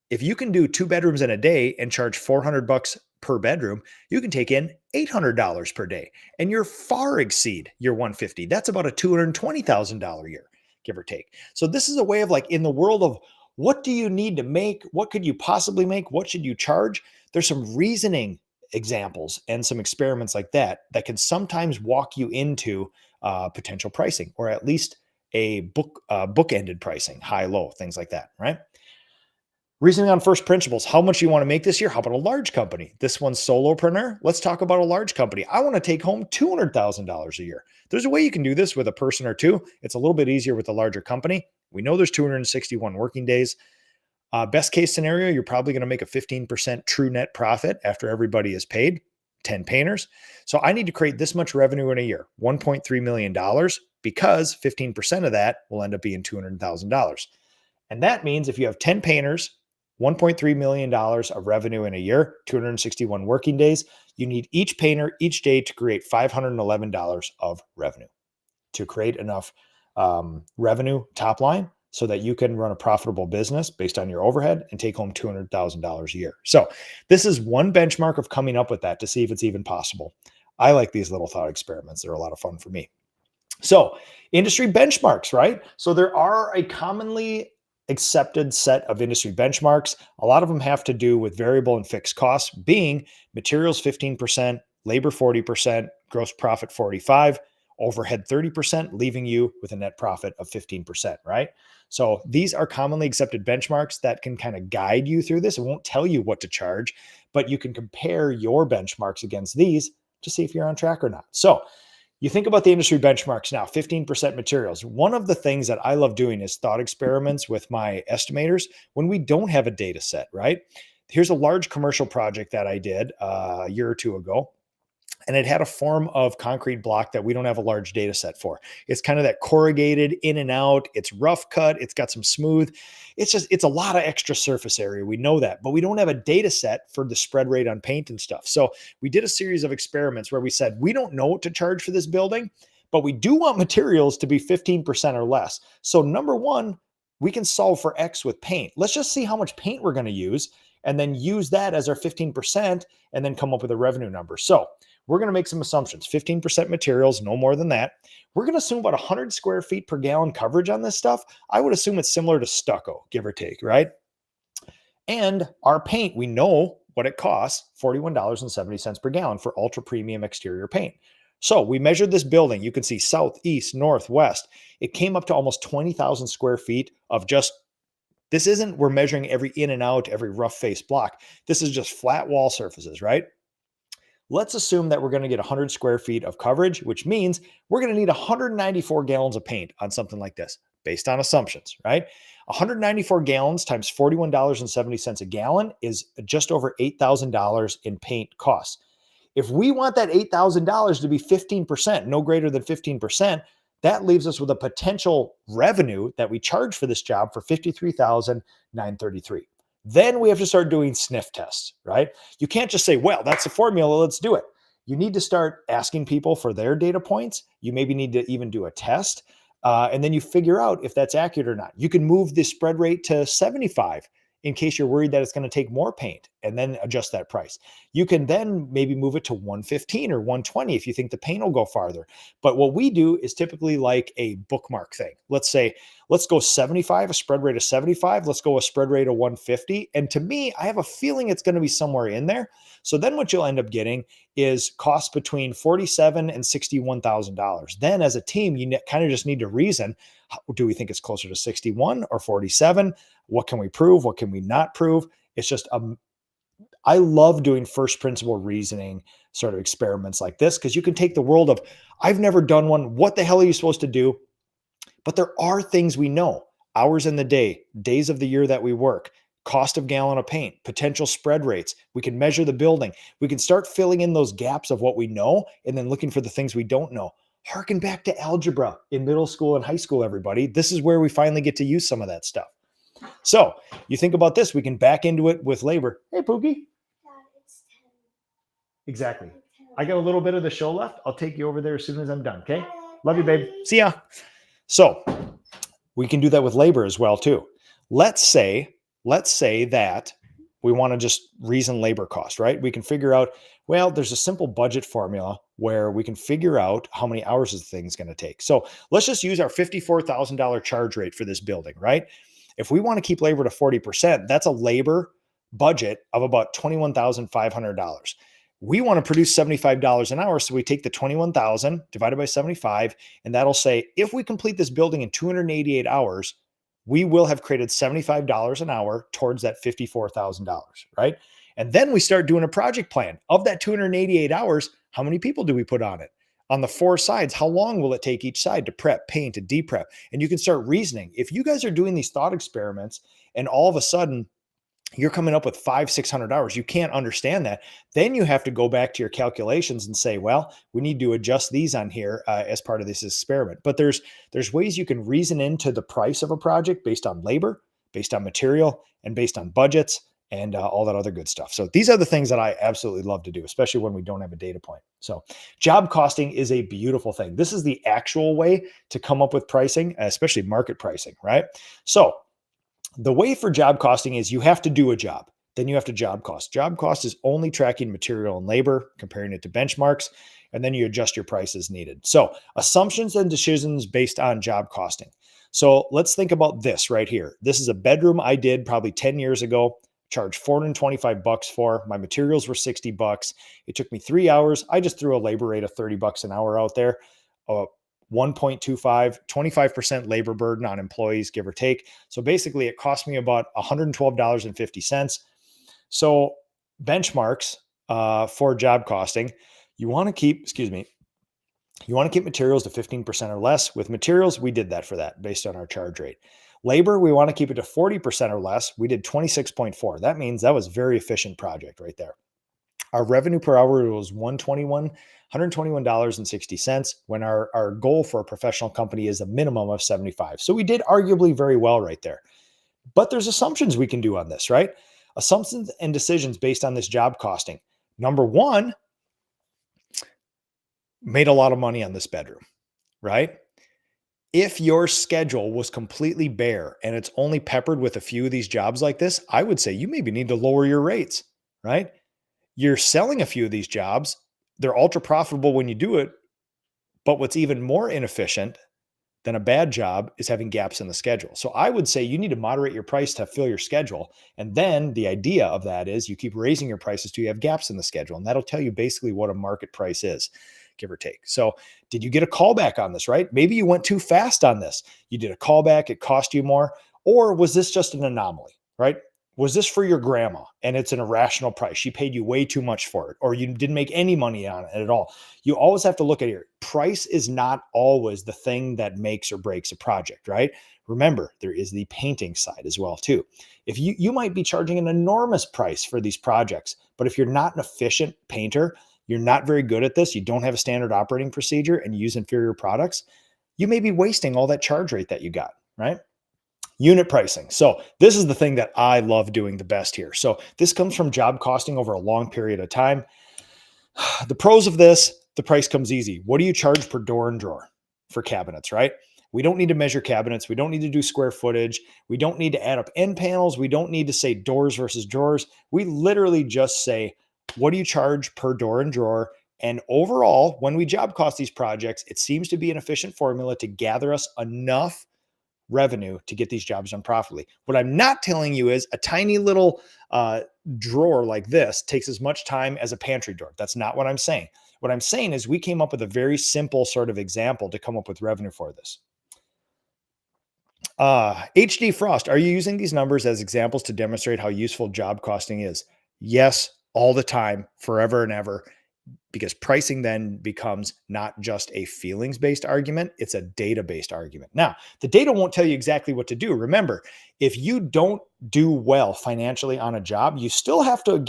If you can do 2 bedrooms in a day and charge $400 per bedroom, you can take in $800 per day and you're far exceed your 150. That's about a $220,000 a year, give or take. So this is a way of like in the world of what do you need to make? What could you possibly make? What should you charge? There's some reasoning examples and some experiments like that that can sometimes walk you into potential pricing or at least a bookended pricing, high, low, things like that, right? Reasoning on first principles. How much you want to make this year? How about a large company? This one's solopreneur. Let's talk about a large company. I want to take home $200,000 a year. There's a way you can do this with a person or two. It's a little bit easier with a larger company. We know there's 261 working days. Best case scenario, you're probably going to make a 15% true net profit after everybody is paid, 10 painters. So I need to create this much revenue in a year, $1.3 million, because 15% of that will end up being $200,000. And that means if you have 10 painters, $1.3 million of revenue in a year, 261 working days, you need each painter each day to create $511 of revenue to create enough revenue top line so that you can run a profitable business based on your overhead and take home $200,000 a year. So this is one benchmark of coming up with that to see if it's even possible. I like these little thought experiments. They're a lot of fun for me. So industry benchmarks, right? So there are a commonly accepted set of industry benchmarks. A lot of them have to do with variable and fixed costs, being materials 15%, labor 40%, gross profit 45%, overhead 30%, leaving you with a net profit of 15%, right? So these are commonly accepted benchmarks that can kind of guide you through this. It won't tell you what to charge, but you can compare your benchmarks against these to see if you're on track or not. So you think about the industry benchmarks now, 15% materials. One of the things that I love doing is thought experiments with my estimators when we don't have a data set, right? Here's a large commercial project that I did a year or two ago. And it had a form of concrete block that we don't have a large data set for. It's kind of that corrugated in and out. It's rough cut. It's got some smooth. It's a lot of extra surface area. We know that, but we don't have a data set for the spread rate on paint and stuff. So we did a series of experiments where we said, we don't know what to charge for this building, but we do want materials to be 15% or less. So number one, we can solve for X with paint. Let's just see how much paint we're going to use and then use that as our 15% and then come up with a revenue number. So we're going to make some assumptions. 15% materials, no more than that. We're going to assume about 100 square feet per gallon coverage on this stuff. I would assume it's similar to stucco, give or take, right? And our paint, we know what it costs, $41.70 per gallon for ultra premium exterior paint. So we measured this building. You can see south, east, north, west. It came up to almost 20,000 square feet of just, this isn't, we're measuring every in and out, every rough face block. This is just flat wall surfaces, right? Let's assume that we're going to get 100 square feet of coverage, which means we're going to need 194 gallons of paint on something like this, based on assumptions, right? 194 gallons times $41.70 a gallon is just over $8,000 in paint costs. If we want that $8,000 to be 15%, no greater than 15%, that leaves us with a potential revenue that we charge for this job for $53,933. Then we have to start doing sniff tests, right? You can't just say, well, that's the formula, let's do it. You need to start asking people for their data points. You maybe need to even do a test. And then you figure out if that's accurate or not. You can move the spread rate to 75 in case you're worried that it's going to take more paint, and then adjust that price. You can then maybe move it to 115 or 120 if you think the paint will go farther. But what we do is typically like a bookmark thing. Let's say, let's go 75, a spread rate of 75. Let's go a spread rate of 150. And to me, I have a feeling it's going to be somewhere in there. So then what you'll end up getting is costs between $47,000 and $61,000. Then as a team, you kind of just need to reason, do we think it's closer to 61 or 47? What can we prove? What can we not prove? It's just, I love doing first principle reasoning sort of experiments like this, because you can take the world of, I've never done one. What the hell are you supposed to do? But there are things we know: hours in the day, days of the year that we work, cost of gallon of paint, potential spread rates. We can measure the building. We can start filling in those gaps of what we know and then looking for the things we don't know. Harken back to algebra in middle school and high school, everybody. This is where we finally get to use some of that stuff. So you think about this, we can back into it with labor. Hey, Pookie. Dad, it's 10. Exactly. It's 10. I got a little bit of the show left. I'll take you over there as soon as I'm done. Okay. Love you, babe. See ya. So we can do that with labor as well too. Let's say that we want to just reason labor cost, right? We can figure out, well, there's a simple budget formula where we can figure out how many hours this thing's going to take. So let's just use our $54,000 charge rate for this building, right? If we want to keep labor to 40%, that's a labor budget of about $21,500. We want to produce $75 an hour. So we take the 21,000 divided by 75, and that'll say, if we complete this building in 288 hours, we will have created $75 an hour towards that $54,000, right? And then we start doing a project plan. Of that 288 hours, how many people do we put on it? On the 4 sides, how long will it take each side to prep, paint, to de-prep? And you can start reasoning. If you guys are doing these thought experiments and all of a sudden you're coming up with 500-600 hours, you can't understand that. Then you have to go back to your calculations and say, well, we need to adjust these on here as part of this experiment. But there's ways you can reason into the price of a project based on labor, based on material, and based on budgets, and all that other good stuff. So these are the things that I absolutely love to do, especially when we don't have a data point. So job costing is a beautiful thing. This is the actual way to come up with pricing, especially market pricing, right? So the way for job costing is you have to do a job. Then you have to job cost. Job cost is only tracking material and labor, comparing it to benchmarks, and then you adjust your price as needed. So assumptions and decisions based on job costing. So let's think about this right here. This is a bedroom I did probably 10 years ago. Charged $425 for. My materials were $60. It took me 3 hours. I just threw a labor rate of $30 an hour out there. 1.25, 25% labor burden on employees, give or take. So basically it cost me about $112.50. So benchmarks for job costing, you want to keep, you want to keep materials to 15% or less. With materials, we did that for that based on our charge rate. Labor, we want to keep it to 40% or less. We did 26.4. That means that was a very efficient project right there. Our revenue per hour was $121.60 when our goal for a professional company is a minimum of 75. So we did arguably very well right there. But there's assumptions we can do on this, right? Assumptions and decisions based on this job costing. Number one, made a lot of money on this bedroom, right? If your schedule was completely bare and it's only peppered with a few of these jobs like this, I would say you maybe need to lower your rates, right? You're selling a few of these jobs. They're ultra profitable when you do it. But what's even more inefficient than a bad job is having gaps in the schedule. So I would say you need to moderate your price to fill your schedule. And then the idea of that is you keep raising your prices till you have gaps in the schedule. And that'll tell you basically what a market price is. give or take. So did you get a callback on this, right? Maybe you went too fast on this. You did a callback, it cost you more. Or was this just an anomaly, right? Was this for your grandma and it's an irrational price? She paid you way too much for it, or you didn't make any money on it at all. You always have to look at it. Price is not always the thing that makes or breaks a project, right? Remember, there is the painting side as well too. If you might be charging an enormous price for these projects, but if you're not an efficient painter, you're not very good at this, you don't have a standard operating procedure and you use inferior products, you may be wasting all that charge rate that you got, right? Unit pricing. So this is the thing that I love doing the best here. So this comes from job costing over a long period of time. The pros of this, the price comes easy. What do you charge per door and drawer for cabinets, right? We don't need to measure cabinets. We don't need to do square footage. We don't need to add up end panels. We don't need to say doors versus drawers. We literally just say, what do you charge per door and drawer? And overall, when we job cost these projects, it seems to be an efficient formula to gather us enough revenue to get these jobs done profitably. What I'm not telling you is a tiny little drawer like this takes as much time as a pantry door. That's not what I'm saying. What I'm saying is we came up with a very simple sort of example to come up with revenue for this. HD Frost, are you using these numbers as examples to demonstrate how useful job costing is? Yes, all the time, forever and ever. Because pricing then becomes not just a feelings-based argument, it's a data-based argument. Now, the data won't tell you exactly what to do. Remember, if you don't do well financially on a job, you still have to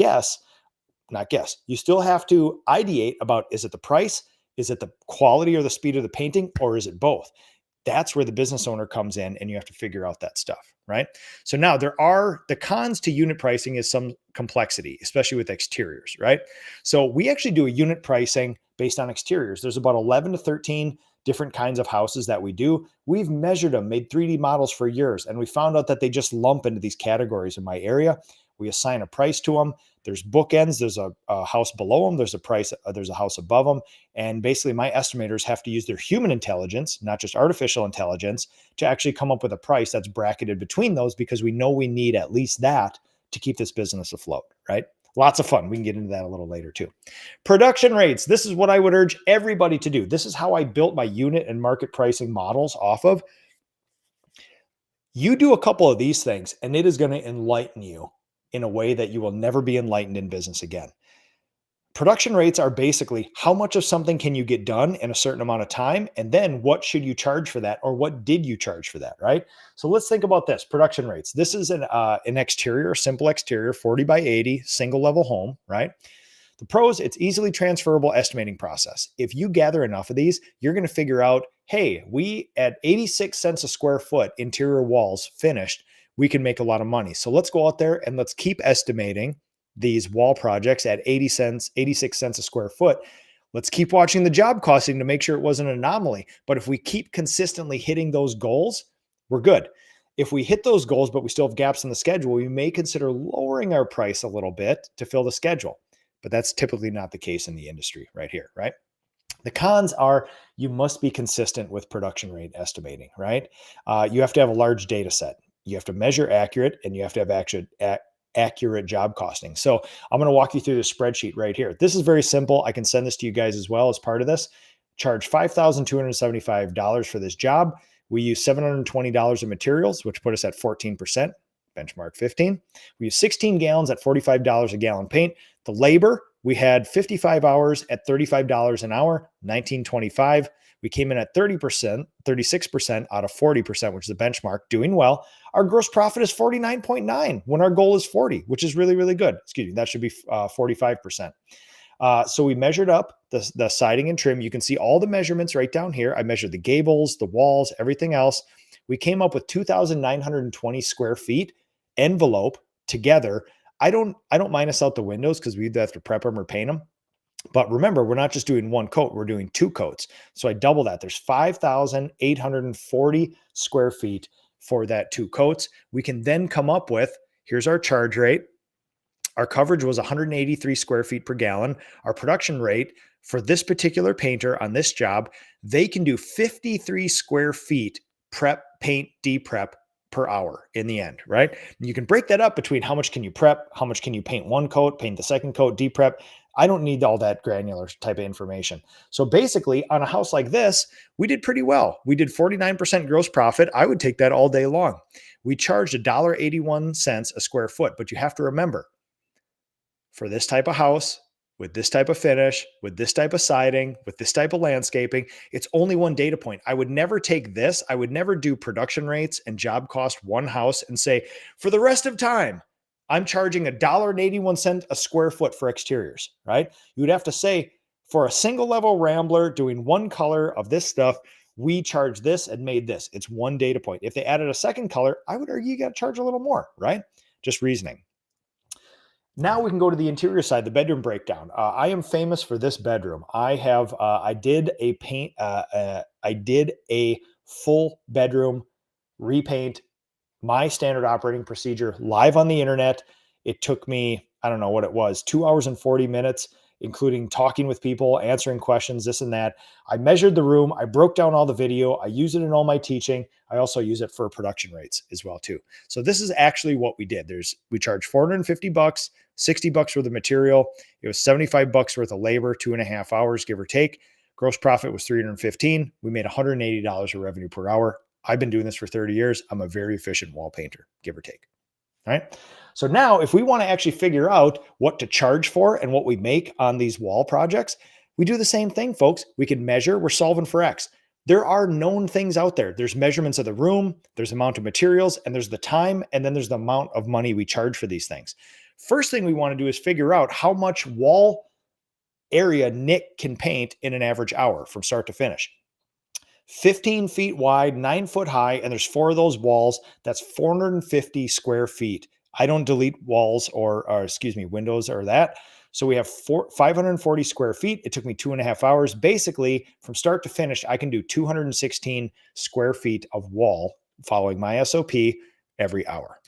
you still have to ideate about, is it the price? Is it the quality or the speed of the painting? Or is it both? That's where the business owner comes in and you have to figure out that stuff, right? So now there are the cons to unit pricing is some complexity, especially with exteriors, right? So we actually do a unit pricing based on exteriors. There's about 11 to 13 different kinds of houses that we do. We've measured them, made 3D models for years, and we found out that they just lump into these categories in my area. We assign a price to them. There's bookends. There's a house below them. There's a price. There's a house above them. And basically my estimators have to use their human intelligence, not just artificial intelligence, to actually come up with a price that's bracketed between those, because we know we need at least that to keep this business afloat, right? Lots of fun. We can get into that a little later too. Production rates. This is what I would urge everybody to do. This is how I built my unit and market pricing models off of. You do a couple of these things and it is going to enlighten you in a way that you will never be enlightened in business again. Production rates are basically how much of something can you get done in a certain amount of time, and then what should you charge for that, or what did you charge for that, right? So let's think about this, production rates. This is an exterior, simple exterior, 40 by 80, single level home, right? The pros, it's easily transferable estimating process. If you gather enough of these, you're going to figure out, hey, we at 86 cents a square foot, interior walls finished, we can make a lot of money. So let's go out there and let's keep estimating these wall projects at 86 cents a square foot. Let's keep watching the job costing to make sure it wasn't an anomaly. But if we keep consistently hitting those goals, we're good. If we hit those goals, but we still have gaps in the schedule, we may consider lowering our price a little bit to fill the schedule. But that's typically not the case in the industry right here, right? The cons are you must be consistent with production rate estimating, right? You have to have a large data set. You have to measure accurate, and you have to have accurate job costing. So I'm going to walk you through the spreadsheet right here. This is very simple. I can send this to you guys as well as part of this. Charge $5,275 for this job. We use $720 of materials, which put us at 14%, benchmark 15. We use 16 gallons at $45 a gallon paint. The labor, we had 55 hours at $35 an hour, $19.25. We came in at 30%, 36% out of 40%, which is the benchmark, doing well. Our gross profit is 49.9 when our goal is 40, which is really, really good. Excuse me, that should be 45%. So we measured up the siding and trim. You can see all the measurements right down here. I measured the gables, the walls, everything else. We came up with 2,920 square feet envelope together. I don't minus out the windows because we either have to prep them or paint them. But remember, we're not just doing one coat, we're doing two coats. So I double that. There's 5,840 square feet for that two coats. We can then come up with, here's our charge rate. Our coverage was 183 square feet per gallon. Our production rate for this particular painter on this job, they can do 53 square feet prep, paint, de-prep per hour in the end, right? You can break that up between how much can you prep, how much can you paint one coat, paint the second coat, de-prep. I don't need all that granular type of information. So basically, on a house like this, we did pretty well. We did 49% gross profit. I would take that all day long. We charged $1.81 a square foot, but you have to remember, for this type of house, with this type of finish, with this type of siding, with this type of landscaping, it's only one data point. I would never take this. I would never do production rates and job cost one house and say, for the rest of time, I'm charging $1.81 a square foot for exteriors, right? You would have to say, for a single level Rambler doing one color of this stuff, we charge this and made this. It's one data point. If they added a second color, I would argue you got to charge a little more, right? Just reasoning. Now we can go to the interior side, the bedroom breakdown. I am famous for this bedroom. I did a full bedroom repaint, my standard operating procedure, live on the internet. It took me, I don't know what it was, 2 hours and 40 minutes, including talking with people, answering questions, this and that. I measured the room. I broke down all the video. I use it in all my teaching. I also use it for production rates as well too. So this is actually what we did. We charged $450, $60 worth of material. It was $75 worth of labor, 2.5 hours, give or take. Gross profit was $315. We made $180 of revenue per hour. I've been doing this for 30 years. I'm a very efficient wall painter, give or take. All right. So now if we want to actually figure out what to charge for and what we make on these wall projects, we do the same thing, folks. We can measure, we're solving for X. There are known things out there. There's measurements of the room, there's the amount of materials, and there's the time, and then there's the amount of money we charge for these things. First thing we want to do is figure out how much wall area Nick can paint in an average hour from start to finish. 15 feet wide, 9 foot high, and there's 4 of those walls. That's 450 square feet. I don't delete walls or windows or that. So we have 540 square feet. It took me 2.5 hours. Basically, from start to finish, I can do 216 square feet of wall following my SOP every hour.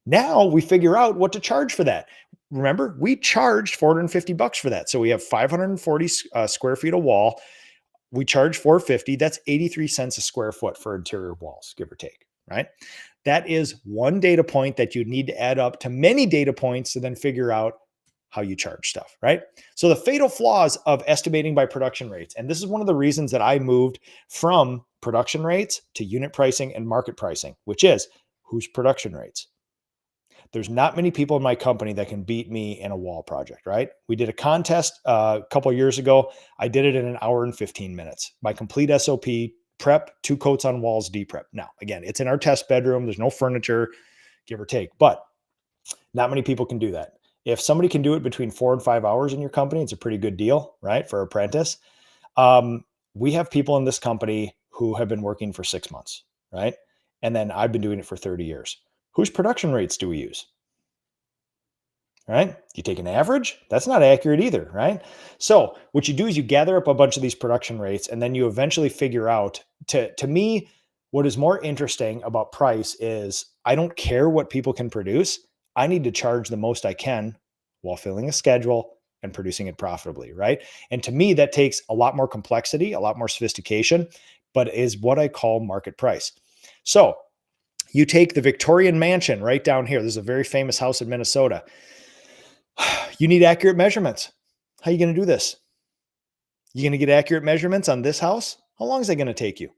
Now we figure out what to charge for that. Remember, we charged $450 for that. So we have 540 square feet of wall. We charge $450. That's 83 cents a square foot for interior walls, give or take, right? That is one data point that you need to add up to many data points to then figure out how you charge stuff, right? So the fatal flaws of estimating by production rates, and this is one of the reasons that I moved from production rates to unit pricing and market pricing, which is whose production rates? There's not many people in my company that can beat me in a wall project, right? We did a contest a couple of years ago. I did it in 1 hour and 15 minutes. My complete SOP, prep, 2 coats on walls, de-prep. Now, again, it's in our test bedroom. There's no furniture, give or take, but not many people can do that. If somebody can do it between 4 and 5 hours in your company, it's a pretty good deal, right? For apprentice. We have people in this company who have been working for 6 months, right? And then I've been doing it for 30 years. Whose production rates do we use? Right? You take an average? That's not accurate either, right? So what you do is you gather up a bunch of these production rates, and then you eventually figure out, to me, what is more interesting about price is I don't care what people can produce. I need to charge the most I can while filling a schedule and producing it profitably, right? And to me, that takes a lot more complexity, a lot more sophistication, but is what I call market price. So you take the Victorian mansion right down here. This is a very famous house in Minnesota. You need accurate measurements. How are you going to do this? You're going to get accurate measurements on this house? How long is that going to take you?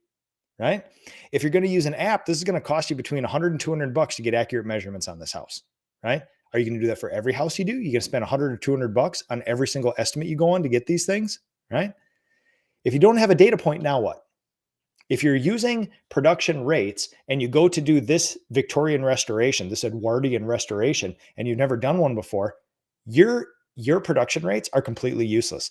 Right? If you're going to use an app, this is going to cost you between $100 and $200 to get accurate measurements on this house, right? Are you going to do that for every house you do? You're going to spend $100 or $200 on every single estimate you go on to get these things, right? If you don't have a data point, now what? If you're using production rates and you go to do this Victorian restoration, this Edwardian restoration, and you've never done one before, your production rates are completely useless.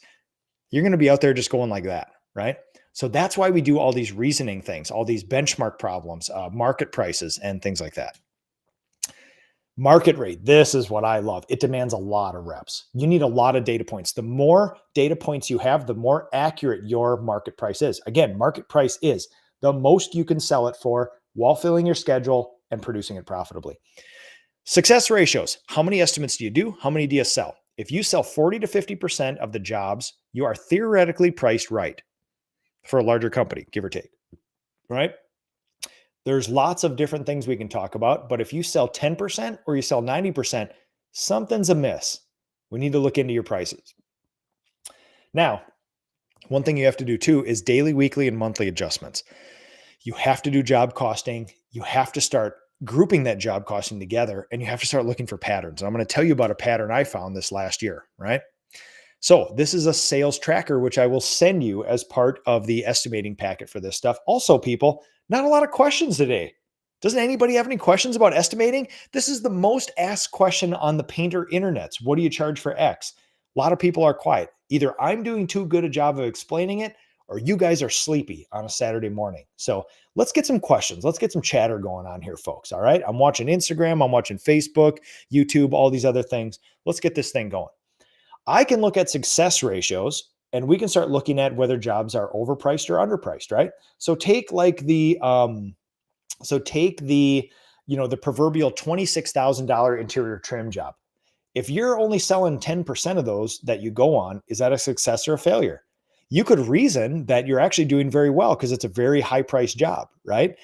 You're going to be out there just going like that, right? So that's why we do all these reasoning things, all these benchmark problems, market prices, and things like that. Market rate, this is what I love. It demands a lot of reps. You need a lot of data points. The more data points you have, the more accurate your market price is. Again, market price is the most you can sell it for while filling your schedule and producing it profitably. Success ratios. How many estimates do you do? How many do you sell? If you sell 40 to 50% of the jobs, you are theoretically priced right for a larger company, give or take, right? There's lots of different things we can talk about, but if you sell 10% or you sell 90%, something's amiss. We need to look into your prices. Now, one thing you have to do too is daily, weekly, and monthly adjustments. You have to do job costing. You have to start grouping that job costing together, and you have to start looking for patterns. And I'm going to tell you about a pattern I found this last year, right? So this is a sales tracker, which I will send you as part of the estimating packet for this stuff. Also, people, not a lot of questions today. Doesn't anybody have any questions about estimating? This is the most asked question on the painter internets. What do you charge for X? A lot of people are quiet. Either I'm doing too good a job of explaining it, or you guys are sleepy on a Saturday morning. So let's get some questions. Let's get some chatter going on here, folks. All right. I'm watching Instagram. I'm watching Facebook, YouTube, all these other things. Let's get this thing going. I can look at success ratios and we can start looking at whether jobs are overpriced or underpriced, right? So take the proverbial $26,000 interior trim job. If you're only selling 10% of those that you go on, is that a success or a failure? You could reason that you're actually doing very well because it's a very high priced job, right?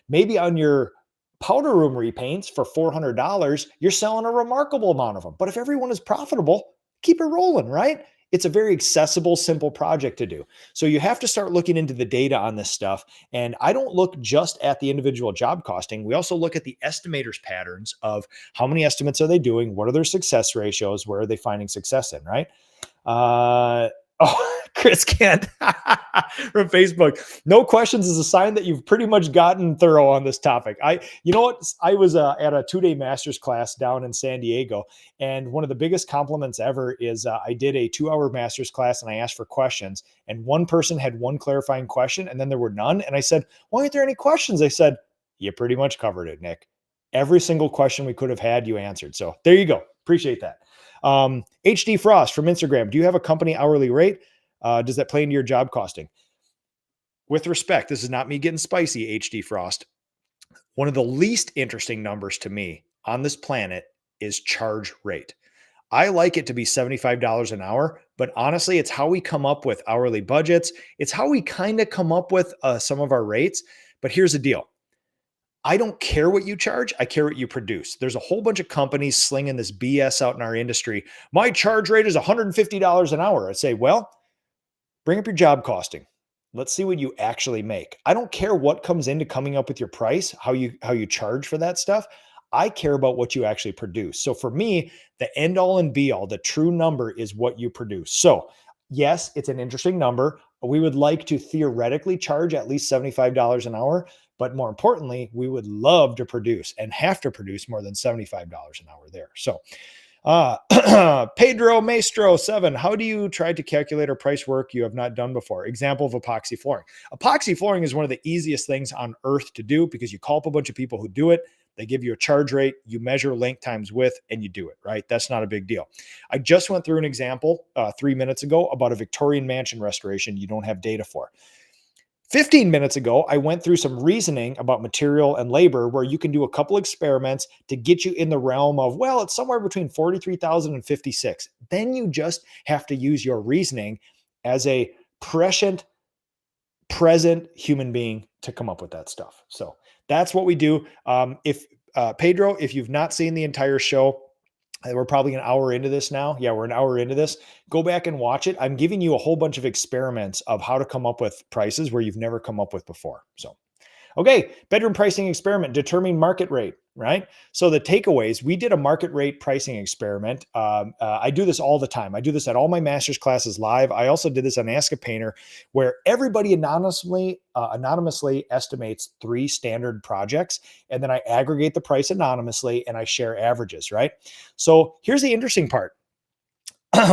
Maybe on your powder room repaints for $400, you're selling a remarkable amount of them. But if everyone is profitable, keep it rolling, right? It's a very accessible, simple project to do. So you have to start looking into the data on this stuff. And I don't look just at the individual job costing. We also look at the estimators patterns of how many estimates are they doing? What are their success ratios? Where are they finding success in, right? Chris Kent from Facebook. No questions is a sign that you've pretty much gotten thorough on this topic. I was at a 2-day master's class down in San Diego, and one of the biggest compliments ever is I did a 2-hour master's class and I asked for questions, and one person had one clarifying question, and then there were none. And I said, "Why aren't there any questions?" They said, "You pretty much covered it, Nick. Every single question we could have had, you answered." So there you go. Appreciate that. HD Frost from Instagram. Do you have a company hourly rate? Does that play into your job costing? With respect, this is not me getting spicy, HD Frost. One of the least interesting numbers to me on this planet is charge rate. I like it to be $75 an hour, but honestly, it's how we come up with hourly budgets. It's how we kind of come up with some of our rates. But here's the deal. I don't care what you charge. I care what you produce. There's a whole bunch of companies slinging this BS out in our industry. My charge rate is $150 an hour. I say, well, bring up your job costing. Let's see what you actually make. I don't care what comes into coming up with your price, how you charge for that stuff. I care about what you actually produce. So for me, the end all and be all, the true number is what you produce. So yes, it's an interesting number. We would like to theoretically charge at least $75 an hour. But more importantly, we would love to produce and have to produce more than $75 an hour there. So Pedro Maestro 7, how do you try to calculate or price work you have not done before? Example of epoxy flooring. Epoxy flooring is one of the easiest things on earth to do because you call up a bunch of people who do it. They give you a charge rate, you measure length times width, and you do it, right? That's not a big deal. I just went through an example 3 minutes ago about a Victorian mansion restoration you don't have data for. 15 minutes ago, I went through some reasoning about material and labor where you can do a couple experiments to get you in the realm of, well, it's somewhere between 43,000 and 56. Then you just have to use your reasoning as a prescient human being to come up with that stuff. So that's what we do. Pedro, if you've not seen the entire show, we're probably an hour into this now. Yeah, we're an hour into this. Go back and watch it. I'm giving you a whole bunch of experiments of how to come up with prices where you've never come up with before. So, okay, bedroom pricing experiment, determine market rate, right? So the takeaways, we did a market rate pricing experiment. I do this all the time. I do this at all my master's classes live. I also did this on Ask a Painter where everybody anonymously estimates 3 standard projects. And then I aggregate the price anonymously and I share averages, right? So here's the interesting part.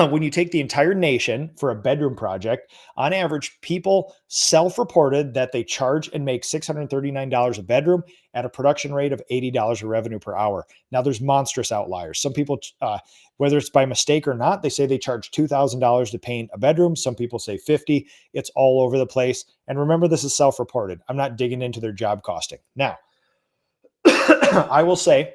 When you take the entire nation for a bedroom project, on average, people self-reported that they charge and make $639 a bedroom at a production rate of $80 of revenue per hour. Now, there's monstrous outliers. Some people, whether it's by mistake or not, they say they charge $2,000 to paint a bedroom. Some people say $50. It's all over the place. And remember, this is self-reported. I'm not digging into their job costing. Now, I will say,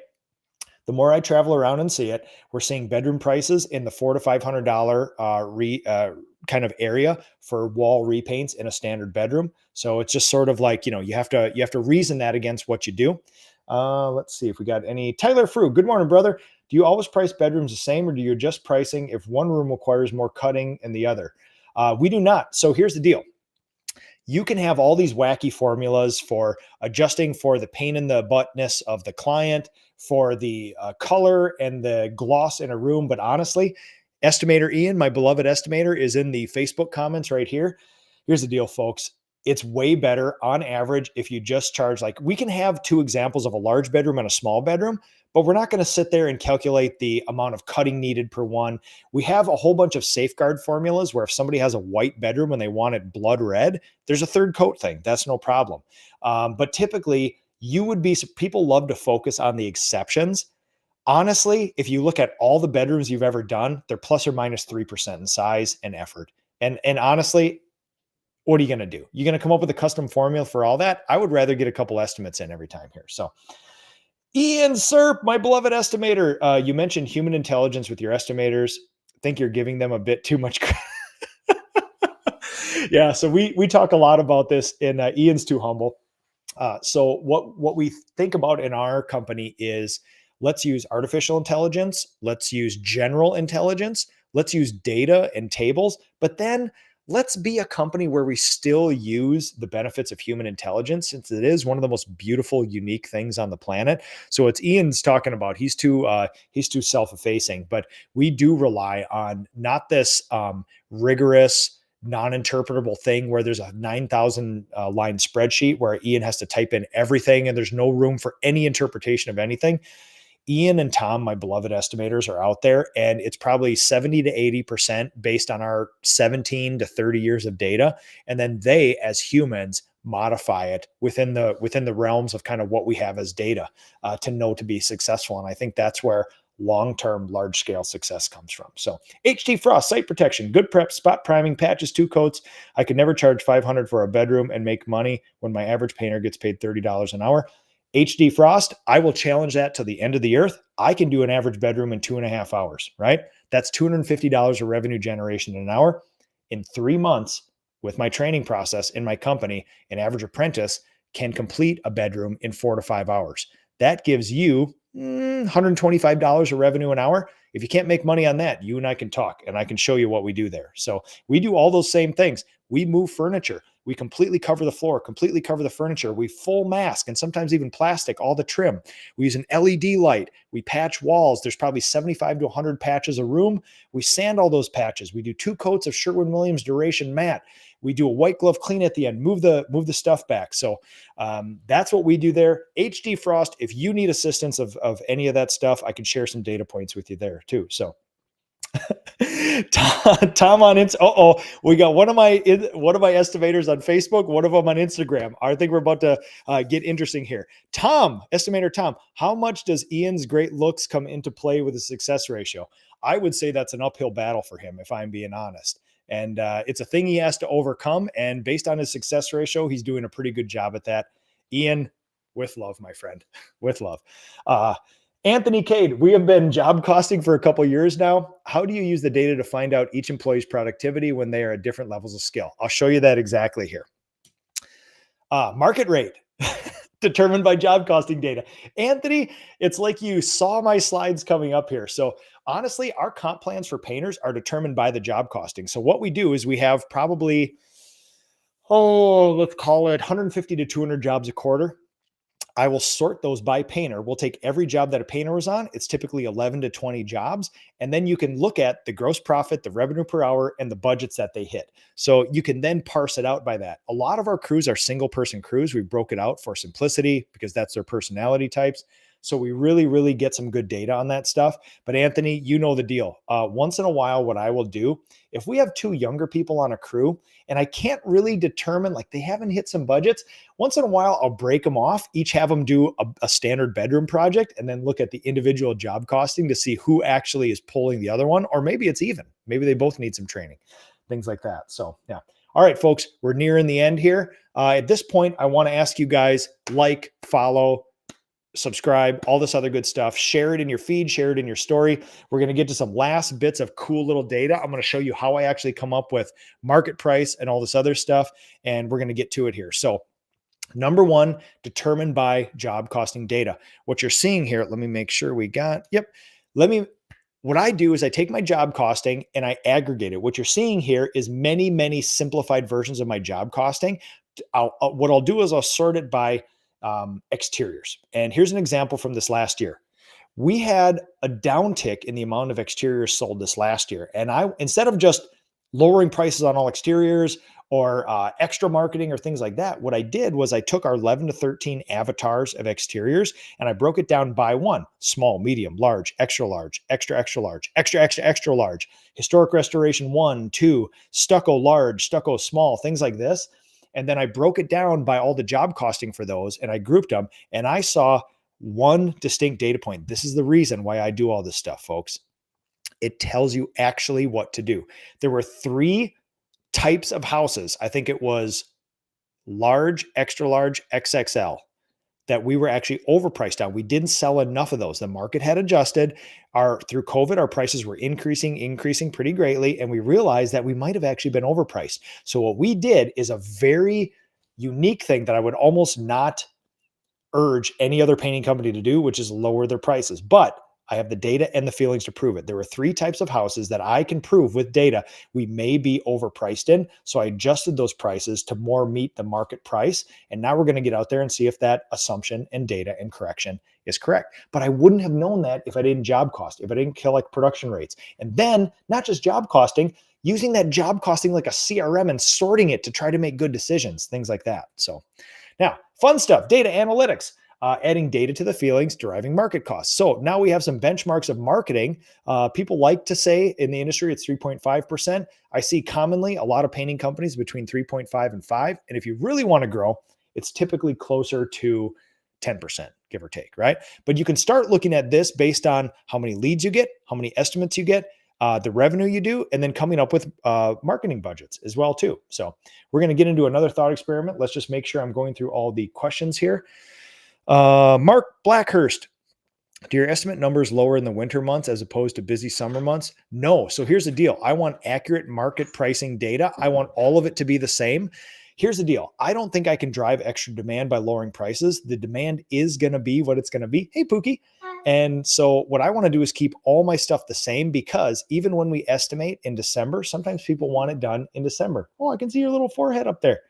the more I travel around and see it, we're seeing bedroom prices in the $400 to $500 kind of area for wall repaints in a standard bedroom. So it's just sort of like, you have to reason that against what you do. Let's see if we got any. Tyler Frew, good morning, brother. Do you always price bedrooms the same, or do you adjust pricing if one room requires more cutting and the other? We do not. So here's the deal. You can have all these wacky formulas for adjusting for the pain in the buttness of the client, for the color and the gloss in a room. But honestly, estimator Ian, my beloved estimator, is in the Facebook comments right here. Here's the deal, folks. It's way better on average if you just charge, like, we can have two examples of a large bedroom and a small bedroom, but we're not going to sit there and calculate the amount of cutting needed per one. We have a whole bunch of safeguard formulas where if somebody has a white bedroom and they want it blood red, there's a third coat thing. That's no problem. But typically, people love to focus on the exceptions. Honestly, if you look at all the bedrooms you've ever done, they're plus or minus 3% in size and effort. And honestly, what are you going to do? You're going to come up with a custom formula for all that? I would rather get a couple estimates in every time here. So Ian Serp, my beloved estimator, you mentioned human intelligence with your estimators. I think you're giving them a bit too much credit. Yeah, so we talk a lot about this, and Ian's too humble. So what we think about in our company is, let's use artificial intelligence, let's use general intelligence, let's use data and tables, but then let's be a company where we still use the benefits of human intelligence, since it is one of the most beautiful, unique things on the planet. So it's Ian's talking about, he's too self-effacing, but we do rely on not this rigorous, non-interpretable thing where there's a 9,000 line spreadsheet where Ian has to type in everything and there's no room for any interpretation of anything. Ian and Tom, my beloved estimators, are out there, and it's probably 70 to 80% based on our 17 to 30 years of data. And then they, as humans, modify it within the realms of kind of what we have as data to know to be successful. And I think that's where long-term, large-scale success comes from. So HT Frost, site protection, good prep, spot priming, patches, 2 coats. I could never charge $500 for a bedroom and make money when my average painter gets paid $30 an hour. HD Frost, I will challenge that to the end of the earth. I can do an average bedroom in 2.5 hours, right? That's $250 of revenue generation an hour. In 3 months, with my training process in my company, an average apprentice can complete a bedroom in 4 to 5 hours. That gives you $125 of revenue an hour. If you can't make money on that, you and I can talk, and I can show you what we do there. So we do all those same things. We move furniture. We completely cover the floor, completely cover the furniture. We full mask and sometimes even plastic, all the trim. We use an LED light. We patch walls. There's probably 75 to 100 patches a room. We sand all those patches. We do 2 coats of Sherwin-Williams Duration matte. We do a white glove clean at the end, move the stuff back. So that's what we do there. HD Frost, if you need assistance of any of that stuff, I can share some data points with you there too. So Tom on we got one of my estimators on Facebook, one of them on Instagram. I think we're about to get interesting here. Estimator Tom, how much does Ian's great looks come into play with the success ratio? I would say that's an uphill battle for him, if I'm being honest. And it's a thing he has to overcome. And based on his success ratio, he's doing a pretty good job at that. Ian, with love, my friend, with love. Anthony Cade, we have been job costing for a couple of years now. How do you use the data to find out each employee's productivity when they are at different levels of skill? I'll show you that exactly here. Market rate determined by job costing data. Anthony, it's like you saw my slides coming up here. So honestly, our comp plans for painters are determined by the job costing. So what we do is we have probably, let's call it 150 to 200 jobs a quarter. I will sort those by painter. We'll take every job that a painter was on. It's typically 11 to 20 jobs. And then you can look at the gross profit, the revenue per hour, and the budgets that they hit. So you can then parse it out by that. A lot of our crews are single person crews. We broke it out for simplicity because that's their personality types. So we really, really get some good data on that stuff. But Anthony, you know the deal. Once in a while, what I will do, if we have 2 younger people on a crew and I can't really determine, like they haven't hit some budgets, once in a while, I'll break them off, each have them do a standard bedroom project and then look at the individual job costing to see who actually is pulling the other one. Or maybe it's even. Maybe they both need some training, things like that. So yeah. All right, folks, we're nearing the end here. At this point, I want to ask you guys, like, follow, subscribe, all this other good stuff. Share it in your feed, share it in your story. We're going to get to some last bits of cool little data. I'm going to show you how I actually come up with market price and all this other stuff. And we're going to get to it here. So number one, determined by job costing data. What you're seeing here, let me make sure we got, what I do is I take my job costing and I aggregate it. What you're seeing here is many, many simplified versions of my job costing. What I'll do is I'll sort it by exteriors. And here's an example from this last year. We had a downtick in the amount of exteriors sold this last year. And instead of just lowering prices on all exteriors or extra marketing or things like that, what I did was I took our 11 to 13 avatars of exteriors and I broke it down by one: small, medium, large, extra large, extra, extra large, extra, extra, extra large, historic restoration 1, 2, stucco large, stucco small, things like this. And then I broke it down by all the job costing for those and I grouped them, and I saw one distinct data point. This is the reason why I do all this stuff, folks. It tells you actually what to do. There were 3 types of houses. I think it was large, extra large, XXL, that we were actually overpriced on. We didn't sell enough of those. The market had adjusted. Through COVID, our prices were increasing pretty greatly. And we realized that we might have actually been overpriced. So what we did is a very unique thing that I would almost not urge any other painting company to do, which is lower their prices. But I have the data and the feelings to prove it. There were 3 types of houses that I can prove with data we may be overpriced in. So I adjusted those prices to more meet the market price. And now we're going to get out there and see if that assumption and data and correction is correct. But I wouldn't have known that if I didn't job cost, if I didn't collect production rates. And then not just job costing, using that job costing like a CRM and sorting it to try to make good decisions, things like that. So now, fun stuff, data analytics. Adding data to the feelings, deriving market costs. So now we have some benchmarks of marketing. People like to say in the industry it's 3.5%. I see commonly a lot of painting companies between 3.5 and 5. And if you really want to grow, it's typically closer to 10%, give or take, right? But you can start looking at this based on how many leads you get, how many estimates you get, the revenue you do, and then coming up with marketing budgets as well too. So we're going to get into another thought experiment. Let's just make sure I'm going through all the questions here. Mark Blackhurst, do your estimate numbers lower in the winter months as opposed to busy summer months? No. So here's the deal. I want accurate market pricing data. I want all of it to be the same. Here's the deal. I don't think I can drive extra demand by lowering prices. The demand is going to be what it's going to be. Hey, Pookie. And so what I want to do is keep all my stuff the same, because even when we estimate in December, sometimes people want it done in December. Oh, I can see your little forehead up there.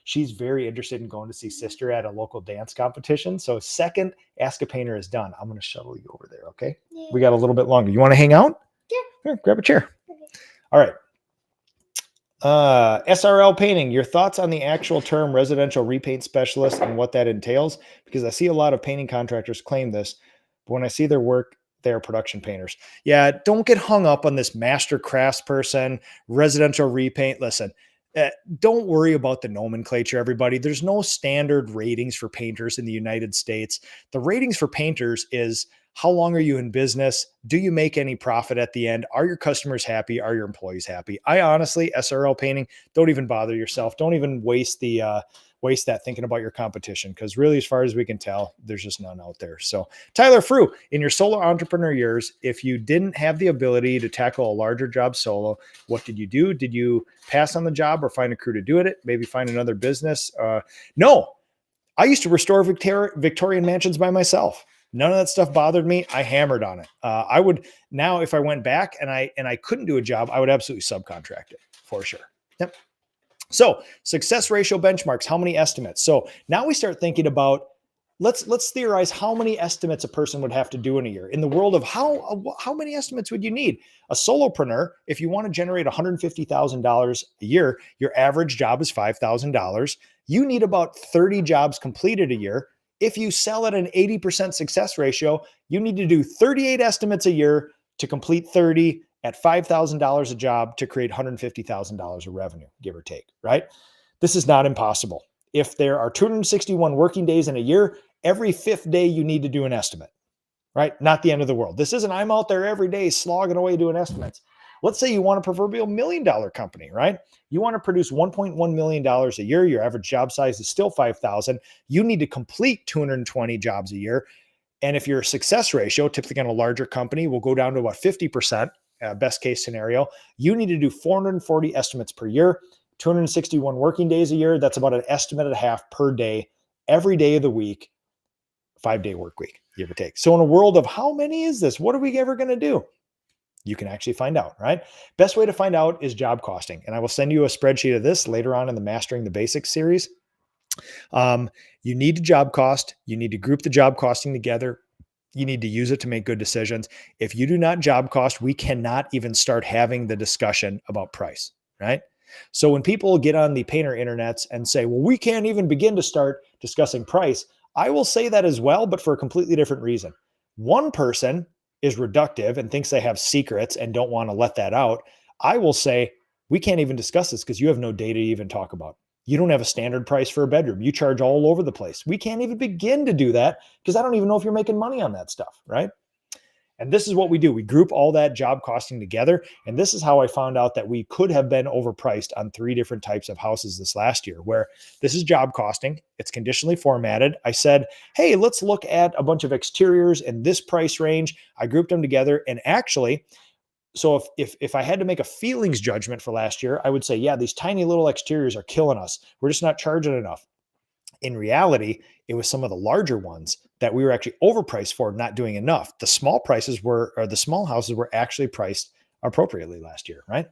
She's very interested in going to see sister at a local dance competition. So second Ask a Painter is done. I'm going to shuttle you over there. Okay. Yeah. We got a little bit longer. You want to hang out? Yeah. Here, grab a chair. Okay. All right. SRL painting, your thoughts on the actual term residential repaint specialist and what that entails? Because I see a lot of painting contractors claim this, but when I see their work, they're production painters. Yeah. Don't get hung up on this master craftsperson, residential repaint. Listen, don't worry about the nomenclature, everybody. There's no standard ratings for painters in the United States. The ratings for painters is how long are you in business? Do you make any profit at the end? Are your customers happy? Are your employees happy? I honestly, SRL painting, don't even bother yourself. Don't even waste that thinking about your competition, because really, as far as we can tell, there's just none out there. So Tyler Frew, in your solo entrepreneur years, if you didn't have the ability to tackle a larger job solo, what did you do? Did you pass on the job or find a crew to do it? Maybe find another business? No, I used to restore Victorian mansions by myself. None of that stuff bothered me. I hammered on it. I would now, if I went back and I couldn't do a job, I would absolutely subcontract it for sure. Yep. So success ratio benchmarks, how many estimates? So now we start thinking about, let's theorize how many estimates a person would have to do in a year. In the world of how many estimates would you need? A solopreneur, if you want to generate $150,000 a year, your average job is $5,000. You need about 30 jobs completed a year. If you sell at an 80% success ratio, you need to do 38 estimates a year to complete 30 at $5,000 a job to create $150,000 of revenue, give or take, right? This is not impossible. If there are 261 working days in a year, every 5th day you need to do an estimate, right? Not the end of the world. This isn't I'm out there every day slogging away doing estimates. Let's say you want a proverbial $1 million company, right? You want to produce $1.1 million a year. Your average job size is still 5,000. You need to complete 220 jobs a year. And if your success ratio, typically on a larger company, will go down to about 50%, best case scenario, you need to do 440 estimates per year, 261 working days a year. That's about an estimate and a half per day, every day of the week, 5-day work week, give or take. So in a world of how many is this? What are we ever going to do? You can actually find out, right? Best way to find out is job costing. And I will send you a spreadsheet of this later on in the Mastering the Basics series. You need to job cost. You need to group the job costing together. You need to use it to make good decisions. If you do not job cost, we cannot even start having the discussion about price, right? So when people get on the painter internets and say, well, we can't even begin to start discussing price, I will say that as well, but for a completely different reason. One person is reductive and thinks they have secrets and don't want to let that out. I will say, we can't even discuss this because you have no data to even talk about. You don't have a standard price for a bedroom. You charge all over the place. We can't even begin to do that because I don't even know if you're making money on that stuff, right? And this is what we do. We group all that job costing together. And this is how I found out that we could have been overpriced on 3 different types of houses this last year, where this is job costing. It's conditionally formatted. I said, hey, let's look at a bunch of exteriors in this price range. I grouped them together. And actually, so if I had to make a feelings judgment for last year, I would say, yeah, these tiny little exteriors are killing us. We're just not charging enough. In reality, it was some of the larger ones that we were actually overpriced for, not doing enough. The small houses were actually priced appropriately last year, right?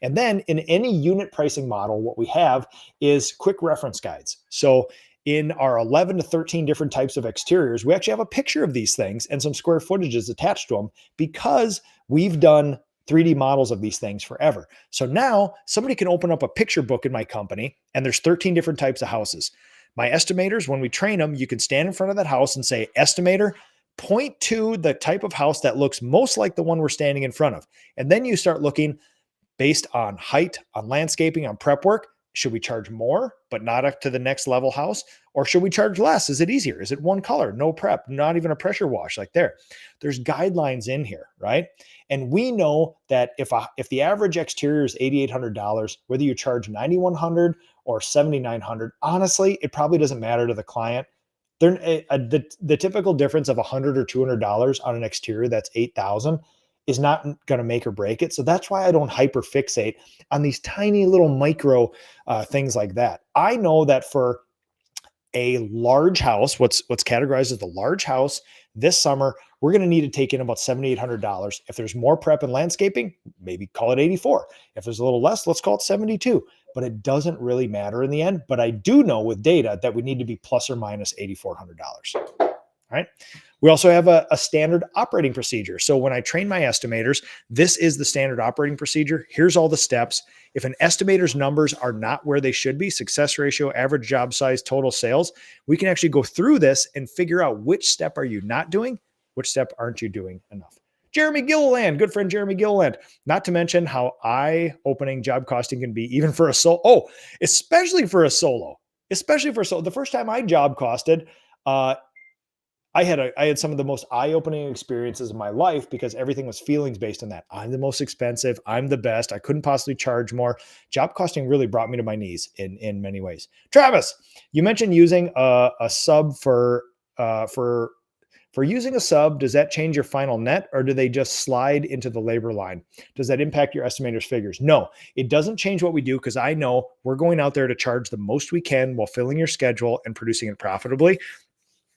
And then in any unit pricing model, what we have is quick reference guides. So in our 11 to 13 different types of exteriors, we actually have a picture of these things and some square footages attached to them because we've done 3D models of these things forever. So now somebody can open up a picture book in my company and there's 13 different types of houses. My estimators, when we train them, you can stand in front of that house and say, estimator, point to the type of house that looks most like the one we're standing in front of. And then you start looking based on height, on landscaping, on prep work. Should we charge more, but not up to the next level house? Or should we charge less? Is it easier? Is it one color, no prep, not even a pressure wash like there? There's guidelines in here, right? And we know that if the average exterior is $8,800, whether you charge $9,100 or $7,900, honestly, it probably doesn't matter to the client. The typical difference of $100 or $200 on an exterior that's $8,000 is not going to make or break it. So that's why I don't hyper fixate on these tiny little micro things like that. I know that for a large house, what's categorized as the large house this summer, we're going to need to take in about $7,800. If there's more prep and landscaping, maybe call it 84. If there's a little less, let's call it 72. But it doesn't really matter in the end. But I do know with data that we need to be plus or minus $8,400. All right. We also have a standard operating procedure. So when I train my estimators, this is the standard operating procedure. Here's all the steps. If an estimator's numbers are not where they should be, success ratio, average job size, total sales, we can actually go through this and figure out which step are you not doing, which step aren't you doing enough. Jeremy Gilliland, good friend Jeremy Gilliland, not to mention how eye-opening job costing can be even for a solo. Oh, especially for a solo. The first time I job costed, I had some of the most eye-opening experiences of my life because everything was feelings based on that. I'm the most expensive. I'm the best. I couldn't possibly charge more. Job costing really brought me to my knees in many ways. Travis, you mentioned using a sub for using a sub. Does that change your final net or do they just slide into the labor line? Does that impact your estimator's figures? No, it doesn't change what we do because I know we're going out there to charge the most we can while filling your schedule and producing it profitably.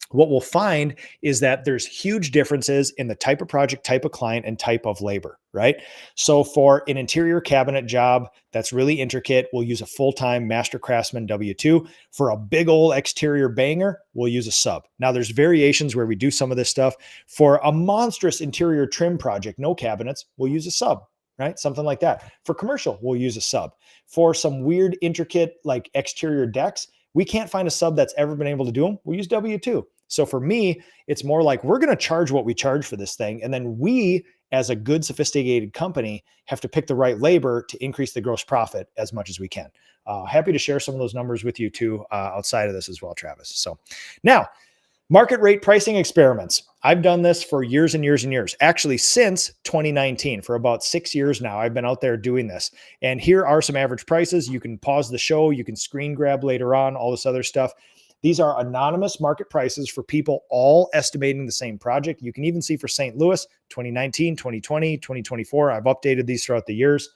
What we'll find is that there's huge differences in the type of project, type of client, and type of labor, right? So for an interior cabinet job that's really intricate, we'll use a full-time master craftsman W-2. For a big old exterior banger, we'll use a sub. Now there's variations where we do some of this stuff. For a monstrous interior trim project, no cabinets, we'll use a sub, right? Something like that. For commercial, we'll use a sub. For some weird, intricate, like exterior decks, we can't find a sub that's ever been able to do them. We'll use W-2. So for me, it's more like we're going to charge what we charge for this thing. And then we, as a good, sophisticated company, have to pick the right labor to increase the gross profit as much as we can. Happy to share some of those numbers with you too outside of this as well, Travis. So now, Market rate pricing experiments. I've done this for years and years and years. Actually, since 2019, for about 6 years now, I've been out there doing this. And here are some average prices. You can pause the show. You can screen grab later on, all this other stuff. These are anonymous market prices for people all estimating the same project. You can even see for St. Louis, 2019, 2020, 2024. I've updated these throughout the years.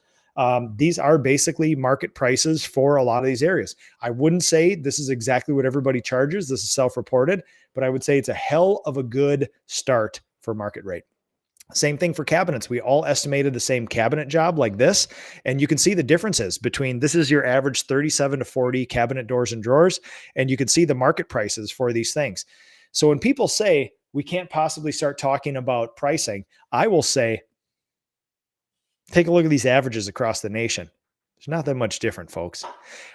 These are basically market prices for a lot of these areas. I wouldn't say this is exactly what everybody charges. This is self-reported, but I would say it's a hell of a good start for market rate. Same thing for cabinets. We all estimated the same cabinet job like this, and you can see the differences between this is your average 37 to 40 cabinet doors and drawers, and you can see the market prices for these things. So when people say we can't possibly start talking about pricing, I will say, take a look at these averages across the nation. There's not that much different, folks.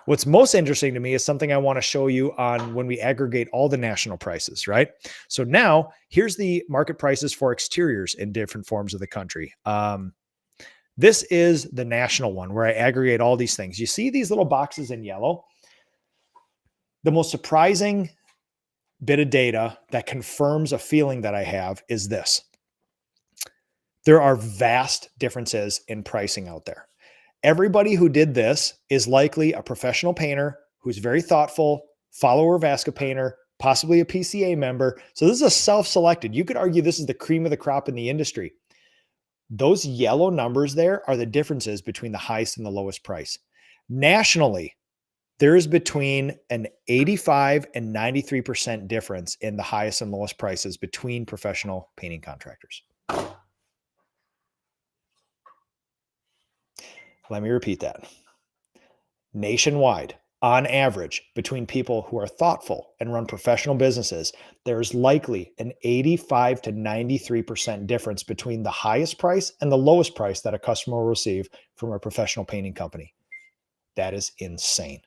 What's most interesting to me is something I want to show you on when we aggregate all the national prices, right? So now here's the market prices for exteriors in different forms of the country. This is the national one where I aggregate all these things. You see these little boxes in yellow? The most surprising bit of data that confirms a feeling that I have is this. There are vast differences in pricing out there. Everybody who did this is likely a professional painter who's very thoughtful, follower of Ask a Painter, possibly a PCA member. So this is a self-selected. You could argue this is the cream of the crop in the industry. Those yellow numbers there are the differences between the highest and the lowest price. Nationally, there is between an 85 and 93% difference in the highest and lowest prices between professional painting contractors. Let me repeat that. Nationwide, on average, between people who are thoughtful and run professional businesses, there is likely an 85 to 93% difference between the highest price and the lowest price that a customer will receive from a professional painting company. That is insane.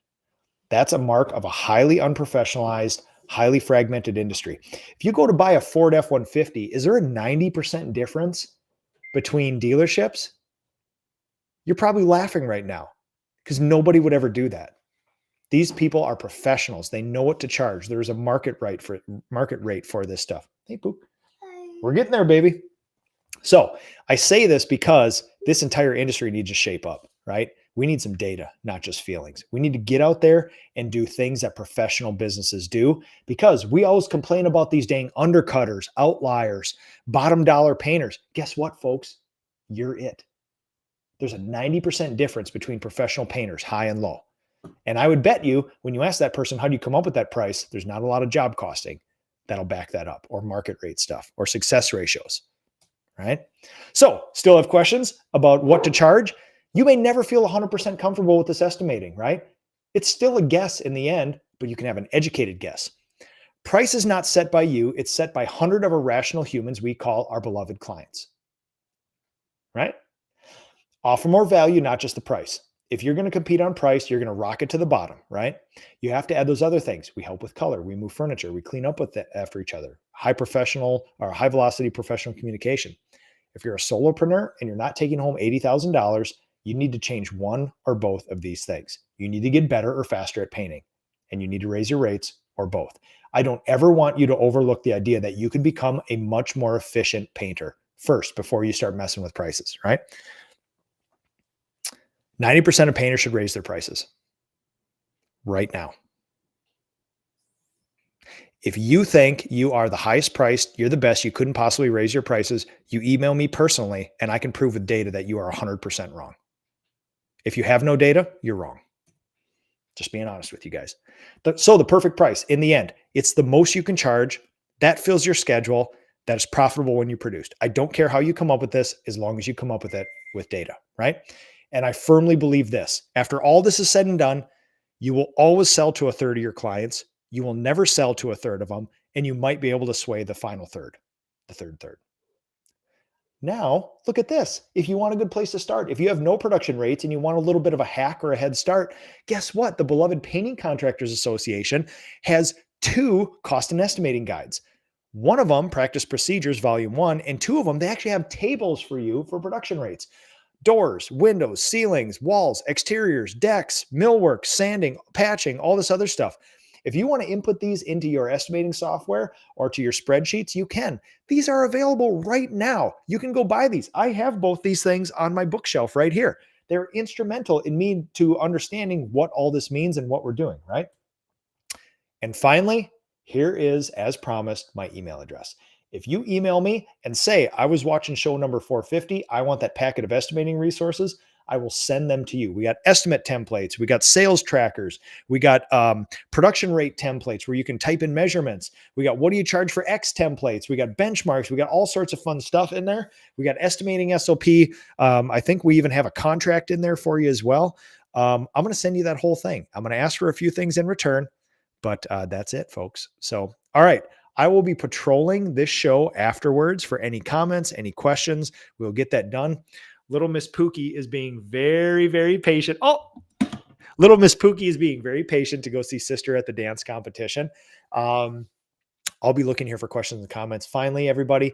That's a mark of a highly unprofessionalized, highly fragmented industry. If you go to buy a Ford F-150, is there a 90% difference between dealerships? You're probably laughing right now because nobody would ever do that. These people are professionals. They know what to charge. There's a market rate for this stuff. Hey, Pooh. We're getting there, baby. So I say this because this entire industry needs to shape up, right? We need some data, not just feelings. We need to get out there and do things that professional businesses do, because we always complain about these dang undercutters, outliers, bottom dollar painters. Guess what, folks? You're it. There's a 90% difference between professional painters, high and low. And I would bet you, when you ask that person, how do you come up with that price? There's not a lot of job costing that'll back that up, or market rate stuff, or success ratios, right? So still have questions about what to charge? You may never feel 100% comfortable with this estimating, right? It's still a guess in the end, but you can have an educated guess. Price is not set by you. It's set by 100 of irrational humans we call our beloved clients, right? Offer more value, not just the price. If you're going to compete on price, you're going to rocket to the bottom, right? You have to add those other things. We help with color. We move furniture. We clean up with that after each other. High velocity professional communication. If you're a solopreneur and you're not taking home $80,000, you need to change one or both of these things. You need to get better or faster at painting, and you need to raise your rates, or both. I don't ever want you to overlook the idea that you can become a much more efficient painter first before you start messing with prices, right? 90% of painters should raise their prices right now. If you think you are the highest priced, you're the best, you couldn't possibly raise your prices, you email me personally and I can prove with data that you are 100% wrong. If you have no data, you're wrong. Just being honest with you guys. So the perfect price, in the end, it's the most you can charge. That fills your schedule. That is profitable when you produced. I don't care how you come up with this, as long as you come up with it with data, right? And I firmly believe this. After all this is said and done, you will always sell to a third of your clients. You will never sell to a third of them, and you might be able to sway the final third, the third third. Now, look at this. If you want a good place to start, if you have no production rates and you want a little bit of a hack or a head start, guess what? The beloved Painting Contractors Association has 2 cost and estimating guides. One of them, Practice Procedures, Volume 1, and 2 of them, they actually have tables for you for production rates. Doors, windows, ceilings, walls, exteriors, decks, millwork, sanding, patching, all this other stuff. If you want to input these into your estimating software or to your spreadsheets, you can. These are available right now. You can go buy these. I have both these things on my bookshelf right here. They're instrumental in me to understanding what all this means and what we're doing, right? And finally, here is, as promised, my email address. If you email me and say, I was watching show number 450, I want that packet of estimating resources, I will send them to you. We got estimate templates, we got sales trackers, we got production rate templates where you can type in measurements. We got what do you charge for X templates? We got benchmarks. We got all sorts of fun stuff in there. We got estimating SOP. I think we even have a contract in there for you as well. I'm going to send you that whole thing. I'm going to ask for a few things in return. But that's it, folks. So, all right. I will be patrolling this show afterwards for any comments, any questions. We'll get that done. Little Miss Pookie is being very, very patient. Oh, little Miss Pookie is being very patient to go see sister at the dance competition. I'll be looking here for questions and comments. Finally, everybody,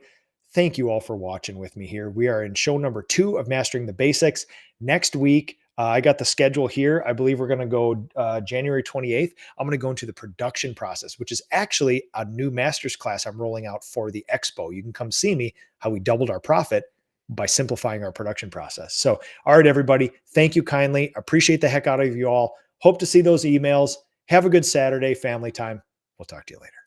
thank you all for watching with me here. We are in show number 2 of Mastering the Basics. Next week, I got the schedule here. I believe we're going to go January 28th. I'm going to go into the production process, which is actually a new master's class I'm rolling out for the Expo. You can come see me how we doubled our profit by simplifying our production process. So, all right, everybody, thank you kindly. Appreciate the heck out of you all. Hope to see those emails. Have a good Saturday, family time. We'll talk to you later.